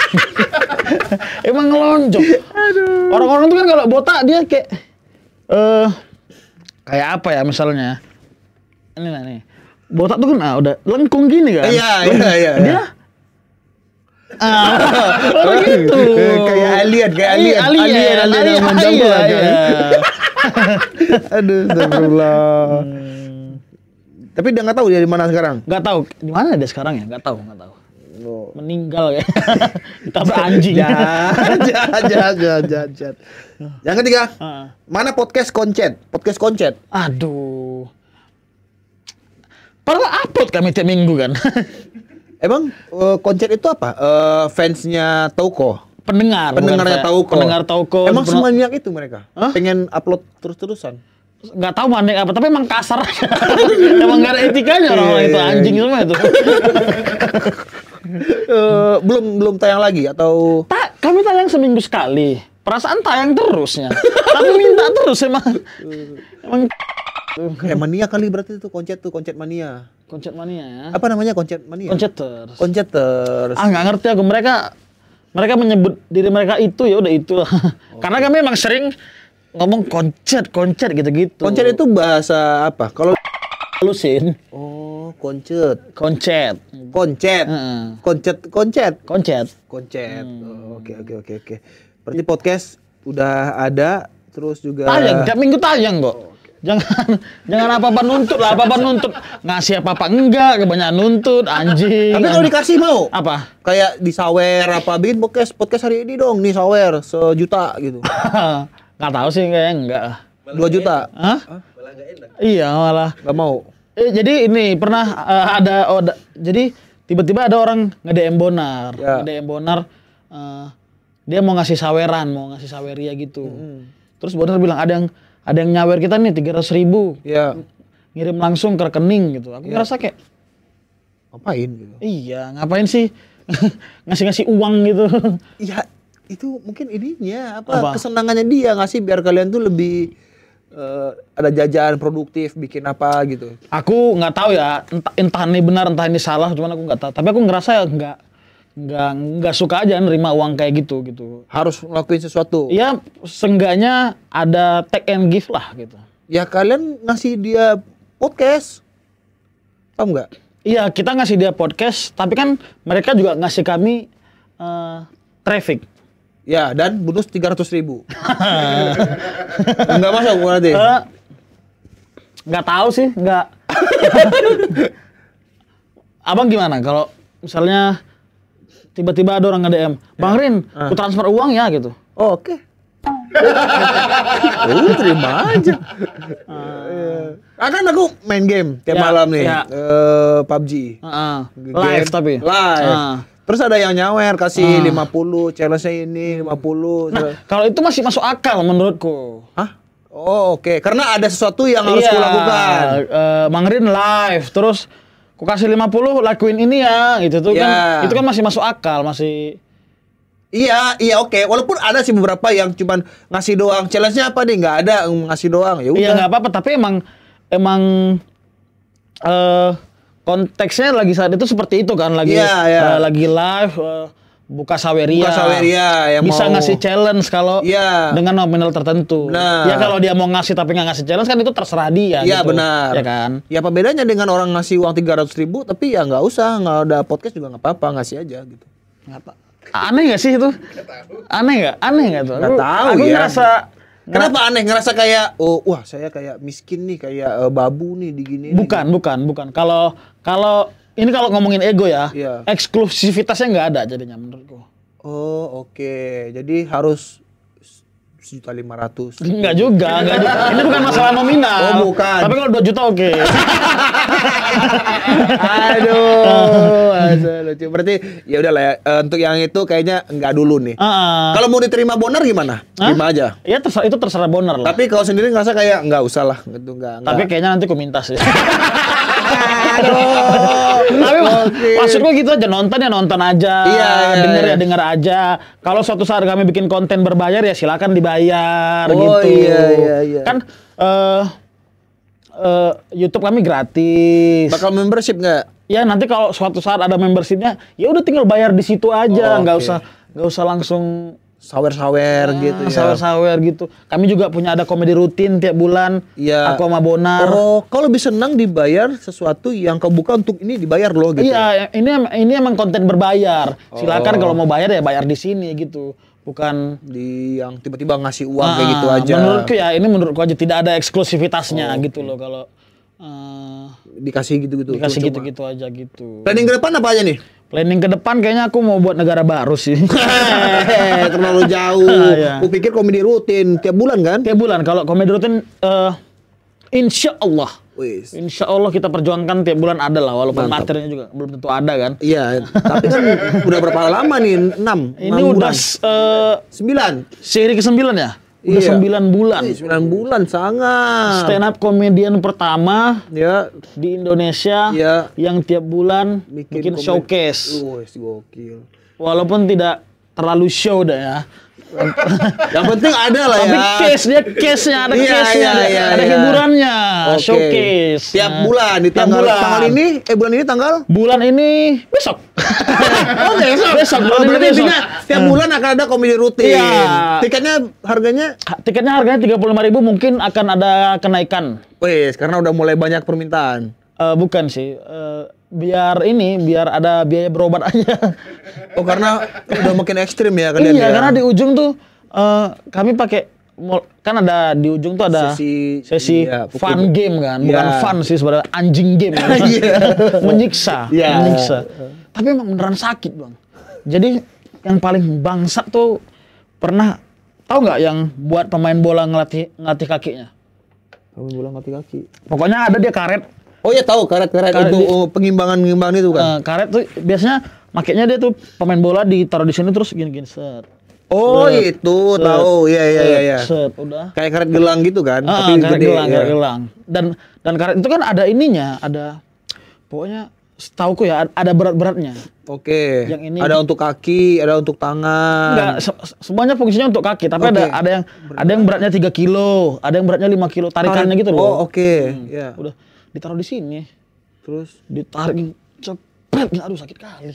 [SPEAKER 1] Emang lonjong.
[SPEAKER 2] Aduh.
[SPEAKER 1] Orang-orang tuh kan kalau botak dia kayak kayak apa ya misalnya? Ini lah nih. Botak tuh kan udah lengkung gini kan?
[SPEAKER 2] Iya.
[SPEAKER 1] Dia gitu.
[SPEAKER 2] Kayak alien yang menjambul aja. Aduh, astagfirullah. Tapi dia nggak tahu dia di mana sekarang.
[SPEAKER 1] Nggak tahu di mana dia sekarang ya? Nggak tahu.
[SPEAKER 2] Oh.
[SPEAKER 1] Meninggal ya. Tabrak anjing.
[SPEAKER 2] Jahat. Yang ketiga, mana podcast Koncet?
[SPEAKER 1] Aduh. Padahal upload kami tiap minggu kan.
[SPEAKER 2] Emang Koncet itu apa? Fansnya Tauko?
[SPEAKER 1] Pendengarnya Tauko. Pendengar Tauko.
[SPEAKER 2] Emang semanyak itu mereka? Pengen upload terus-terusan?
[SPEAKER 1] Nggak tahu mana apa, tapi emang kasar. Emang nggak ada etikanya orang itu, anjing semua itu.
[SPEAKER 2] Belum tayang lagi atau?
[SPEAKER 1] Kami tayang seminggu sekali. Perasaan tayang terusnya. Tapi minta terus emang.
[SPEAKER 2] Kayak mania kali berarti itu Koncet mania.
[SPEAKER 1] Koncet mania ya.
[SPEAKER 2] Apa namanya Koncet mania?
[SPEAKER 1] Konceters. Nggak ngerti aku, mereka menyebut diri mereka itu ya udah itu. Karena kami memang sering ngomong koncet gitu-gitu.
[SPEAKER 2] Koncet itu bahasa apa? Kalau
[SPEAKER 1] halusin.
[SPEAKER 2] Oh, koncet.
[SPEAKER 1] Koncet.
[SPEAKER 2] Oke. Berarti podcast udah ada terus juga
[SPEAKER 1] tiap minggu tayang kok. Jangan apa-apa nuntut lah, ngasih apa-apa enggak, kebanyakan nuntut, anjing.
[SPEAKER 2] Tapi kalau dikasih mau?
[SPEAKER 1] Apa?
[SPEAKER 2] Kayak disawer apa, bikin podcast hari ini dong, nih sawer 1 juta gitu.
[SPEAKER 1] Nggak tahu sih, kayaknya enggak.
[SPEAKER 2] 2 juta?
[SPEAKER 1] Hah? Malah enggak enak. Iya, malah.
[SPEAKER 2] Nggak mau?
[SPEAKER 1] Jadi ini pernah jadi tiba-tiba ada orang nge-DM Bonar.
[SPEAKER 2] Ya.
[SPEAKER 1] Nge-DM Bonar, dia mau ngasih saweran, mau ngasih saweria gitu. Terus Bonar bilang ada yang nyawer kita nih 300.000.
[SPEAKER 2] Iya.
[SPEAKER 1] Ngirim langsung ke rekening gitu. Aku ngerasa kayak
[SPEAKER 2] ngapain gitu.
[SPEAKER 1] Iya, ngapain sih ngasih uang gitu.
[SPEAKER 2] Iya, itu mungkin ininya apa? Kesenangannya dia ngasih biar kalian tuh lebih ada jajan produktif, bikin apa gitu.
[SPEAKER 1] Aku nggak tahu ya, entah ini benar entah ini salah, cuman aku nggak tahu. Tapi aku ngerasa ya nggak suka aja nerima uang kayak gitu.
[SPEAKER 2] Harus ngelakuin sesuatu.
[SPEAKER 1] Iya, seenggaknya ada take and give lah gitu.
[SPEAKER 2] Ya kalian ngasih dia podcast, paham nggak?
[SPEAKER 1] Iya, kita ngasih dia podcast, tapi kan mereka juga ngasih kami traffic.
[SPEAKER 2] Ya, dan bonus 300.000. Enggak masuk berarti?
[SPEAKER 1] Nggak tahu sih, nggak. Abang gimana kalau misalnya tiba-tiba ada orang nge-DM, Bang Rin, aku transfer uang ya gitu.
[SPEAKER 2] Oh, oke. Terima aja. Kan aku main game tiap malam nih, PUBG.
[SPEAKER 1] Live tapi.
[SPEAKER 2] Live. Terus ada yang nyawer kasih 50, challenge-nya ini 50.
[SPEAKER 1] Nah, kalau itu masih masuk akal menurutku.
[SPEAKER 2] Hah? Oh, oke. Karena ada sesuatu yang harus kulakukan.
[SPEAKER 1] Bang Rin live, terus ku kasih 50 lakuin ini ya, gitu tuh kan. Itu kan masih masuk akal, masih.
[SPEAKER 2] Iya, oke. Walaupun ada sih beberapa yang cuman ngasih doang. Challenge-nya apa nih? Nggak ada, ngasih doang. Ya udah.
[SPEAKER 1] Iya, nggak apa-apa, tapi emang konteksnya lagi saat itu seperti itu kan, lagi lagi live buka Saweria
[SPEAKER 2] yang
[SPEAKER 1] bisa
[SPEAKER 2] mau
[SPEAKER 1] ngasih challenge kalau dengan nominal tertentu. Ya kalau dia mau ngasih tapi nggak ngasih challenge kan itu terserah dia.
[SPEAKER 2] Iya
[SPEAKER 1] gitu.
[SPEAKER 2] benar.
[SPEAKER 1] Ya kan.
[SPEAKER 2] Ya apa bedanya dengan orang ngasih uang 300.000 tapi ya nggak usah, nggak ada podcast juga nggak apa-apa, ngasih aja gitu.
[SPEAKER 1] Aneh nggak sih itu? Aneh nggak tuh?
[SPEAKER 2] Nggak tahu
[SPEAKER 1] aku
[SPEAKER 2] ya.
[SPEAKER 1] ngerasa.
[SPEAKER 2] Kenapa aneh? Ngerasa kayak wah saya kayak miskin nih, kayak babu nih digini.
[SPEAKER 1] Bukan. Kalau ini kalau ngomongin ego ya, eksklusivitasnya nggak ada jadinya menurutku.
[SPEAKER 2] Oh oke. Jadi harus 1.500.000.
[SPEAKER 1] Enggak juga. Ini bukan masalah nominal.
[SPEAKER 2] Oh bukan.
[SPEAKER 1] Tapi kalau 2 juta oke.
[SPEAKER 2] Aduh, lucu. Berarti ya udahlah ya. Untuk yang itu kayaknya enggak dulu nih. Kalau mau diterima Bonar gimana? Terima aja.
[SPEAKER 1] Iya itu terserah Bonar lah.
[SPEAKER 2] Tapi kalau sendiri ngerasa kayak enggak usah lah gitu, enggak.
[SPEAKER 1] Tapi kayaknya nanti ku minta sih.
[SPEAKER 2] Aduh.
[SPEAKER 1] Tapi maksudku gitu aja, nonton aja. Denger aja. Kalau suatu saat kami bikin konten berbayar ya silakan dibayar gitu.
[SPEAKER 2] Iya.
[SPEAKER 1] Kan YouTube kami gratis.
[SPEAKER 2] Bakal membership nggak?
[SPEAKER 1] Ya nanti kalau suatu saat ada membershipnya, ya udah tinggal bayar di situ aja, nggak usah langsung
[SPEAKER 2] sawer gitu ya.
[SPEAKER 1] Sawer gitu. Kami juga punya ada komedi rutin tiap bulan. Aku sama Bonar.
[SPEAKER 2] Kau lebih senang dibayar sesuatu yang kau buka untuk ini dibayar loh gitu.
[SPEAKER 1] Iya, ini emang konten berbayar. Silakan kalau mau bayar ya bayar di sini gitu. Bukan
[SPEAKER 2] di yang tiba-tiba ngasih uang kayak gitu aja.
[SPEAKER 1] Menurutku aja tidak ada eksklusivitasnya gitu loh kalau
[SPEAKER 2] dikasih gitu-gitu.
[SPEAKER 1] Dikasih gitu-gitu aja gitu.
[SPEAKER 2] Planning ke depan apa aja nih?
[SPEAKER 1] Planning ke depan kayaknya aku mau buat negara baru sih.
[SPEAKER 2] Terlalu jauh. Aku pikir komedi rutin tiap bulan kan?
[SPEAKER 1] Tiap bulan. Kalau komedi rutin insya Allah kita perjuangkan tiap bulan ada lah, walaupun materinya juga belum tentu ada kan.
[SPEAKER 2] Iya, tapi kan udah berapa lama nih? 6.
[SPEAKER 1] Ini udah
[SPEAKER 2] 9.
[SPEAKER 1] Seri ke-9 ya? Udah 9 bulan.
[SPEAKER 2] 9 bulan sangat.
[SPEAKER 1] Stand up comedian pertama di Indonesia yang tiap bulan bikin showcase.
[SPEAKER 2] Gokil.
[SPEAKER 1] Walaupun tidak terlalu show dah ya.
[SPEAKER 2] Yang penting ada lah ya.
[SPEAKER 1] Tapi case-nya ada case-nya, ada hiburannya, showcase.
[SPEAKER 2] Tiap bulan di tanggal ini, bulan ini tanggal?
[SPEAKER 1] Bulan ini besok. Besok.
[SPEAKER 2] Berarti intinya tiap bulan akan ada komedi rutin.
[SPEAKER 1] Iya.
[SPEAKER 2] Tiketnya harganya
[SPEAKER 1] 35.000, mungkin akan ada kenaikan.
[SPEAKER 2] Wes, karena udah mulai banyak permintaan.
[SPEAKER 1] Bukan sih. Biar ada biaya berobat aja.
[SPEAKER 2] Oh karena udah makin ekstrim ya kalian.
[SPEAKER 1] Iya, karena di ujung tuh kami pakai kan ada di ujung tuh ada sesi fun game kan, bukan fun sih sebenarnya, anjing game. Menyiksa. Tapi emang beneran sakit bang. Jadi yang paling bangsat tuh pernah tahu nggak yang buat pemain bola ngelatih kakinya?
[SPEAKER 2] Pemain bola ngelatih kaki.
[SPEAKER 1] Pokoknya ada dia karet.
[SPEAKER 2] Oh ya tahu karet untuk pengimbangan itu kan.
[SPEAKER 1] Karet tuh biasanya makainya dia tuh pemain bola ditaruh di sini terus gini set.
[SPEAKER 2] Oh itu tahu, iya.
[SPEAKER 1] Set, udah.
[SPEAKER 2] Kayak karet gelang gitu kan, tapi
[SPEAKER 1] karet
[SPEAKER 2] gede.
[SPEAKER 1] Karet gelang. Dan karet itu kan ada ininya, ada pokoknya setauku ya ada berat-beratnya.
[SPEAKER 2] Oke.
[SPEAKER 1] Yang ini
[SPEAKER 2] ada untuk kaki, ada untuk tangan.
[SPEAKER 1] Enggak, semuanya fungsinya untuk kaki, tapi ada yang beratnya 3 kilo, ada yang beratnya 5 kilo, tarikannya gitu loh.
[SPEAKER 2] Oh, oke. Ya.
[SPEAKER 1] Udah ditaruh di sini.
[SPEAKER 2] Terus
[SPEAKER 1] ditarik cepet, aduh sakit kali.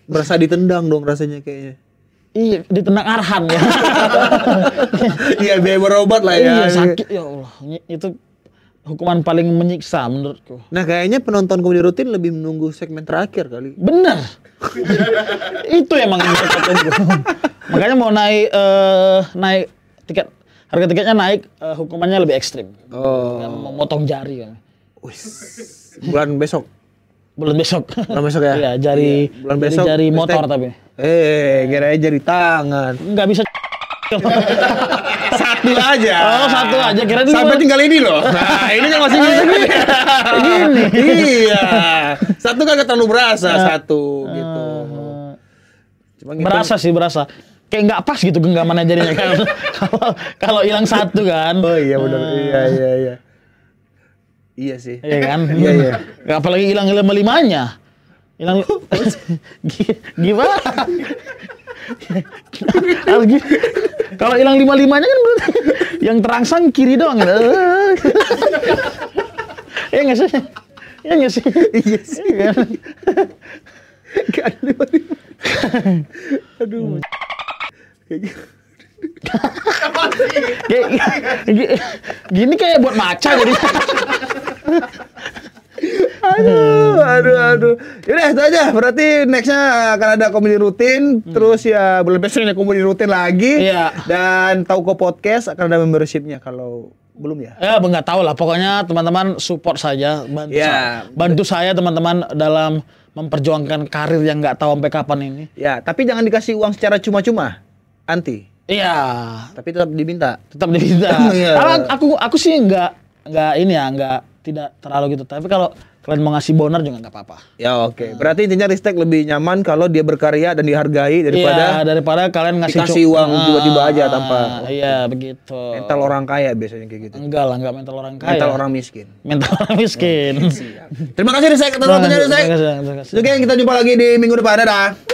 [SPEAKER 2] Berasa ditendang dong rasanya kayaknya.
[SPEAKER 1] Iya, ditendang Arhan ya.
[SPEAKER 2] Iya, biaya berobat lah ya.
[SPEAKER 1] Iya, sakit ya Allah. Itu hukuman paling menyiksa menurutku.
[SPEAKER 2] Nah, kayaknya penonton komedi rutin lebih menunggu segmen terakhir kali.
[SPEAKER 1] Bener. Itu emang yang mereka tunggu. Makanya mau naik tiket, harga tiketnya naik, hukumannya lebih ekstrim. Mau motong jari kan.
[SPEAKER 2] Bulan besok.
[SPEAKER 1] Bulan besok
[SPEAKER 2] ya?
[SPEAKER 1] Iya, bulan besok jari motor tapi.
[SPEAKER 2] Kira jari tangan.
[SPEAKER 1] Enggak bisa.
[SPEAKER 2] Satu aja.
[SPEAKER 1] Oh, satu aja. Kira
[SPEAKER 2] sampai tinggal ini loh. Nah, ini kan masih gini. Iya. Satu kagak terlalu berasa, satu gitu.
[SPEAKER 1] Cuma berasa. Kayak nggak pas gitu genggamannya jadinya kan. Kalau hilang satu kan.
[SPEAKER 2] Oh iya benar. Iya. Iya sih.
[SPEAKER 1] Iya kan?
[SPEAKER 2] Iya.
[SPEAKER 1] Apalagi hilang 5-5-nya. Hilang gimana? Kalau hilang 5-5-nya kan berarti yang terangsang kiri doang. Iya nggak sih? Iya nggak sih?
[SPEAKER 2] Iya sih.
[SPEAKER 1] Iya kan?
[SPEAKER 2] Gak ada 55. Aduh. Kayak gitu.
[SPEAKER 1] Gini kayak buat maca jadi.
[SPEAKER 2] Aduh. Yaudah itu aja. Berarti nextnya akan ada komedi rutin. Terus ya bulan besok ada komedi rutin lagi.
[SPEAKER 1] Iya.
[SPEAKER 2] Dan Tauko Podcast akan ada membershipnya kalau belum ya.
[SPEAKER 1] Ya, nggak tahu lah. Pokoknya teman-teman support saja, bantu saya teman-teman dalam memperjuangkan karir yang nggak tahu sampai kapan ini.
[SPEAKER 2] Ya, tapi jangan dikasih uang secara cuma-cuma. Anti.
[SPEAKER 1] Iya,
[SPEAKER 2] Tapi tetap diminta.
[SPEAKER 1] tetap diminta.
[SPEAKER 2] Iya.
[SPEAKER 1] Karena aku sih nggak ini ya, nggak tidak terlalu gitu. Tapi kalau kalian mau ngasih boner juga nggak apa-apa.
[SPEAKER 2] Ya oke. Berarti intinya Ristek lebih nyaman kalau dia berkarya dan dihargai
[SPEAKER 1] Iya, daripada kalian
[SPEAKER 2] dikasih uang tiba-tiba aja tanpa.
[SPEAKER 1] Iya, begitu.
[SPEAKER 2] Mental orang kaya biasanya kayak gitu.
[SPEAKER 1] Enggak lah, enggak mental orang kaya.
[SPEAKER 2] Mental orang miskin.
[SPEAKER 1] Mental orang miskin.
[SPEAKER 2] Terima kasih Ristek atas waktunya Ristek.
[SPEAKER 1] Terima kasih.
[SPEAKER 2] Oke, kita jumpa lagi di minggu depan. Dadah.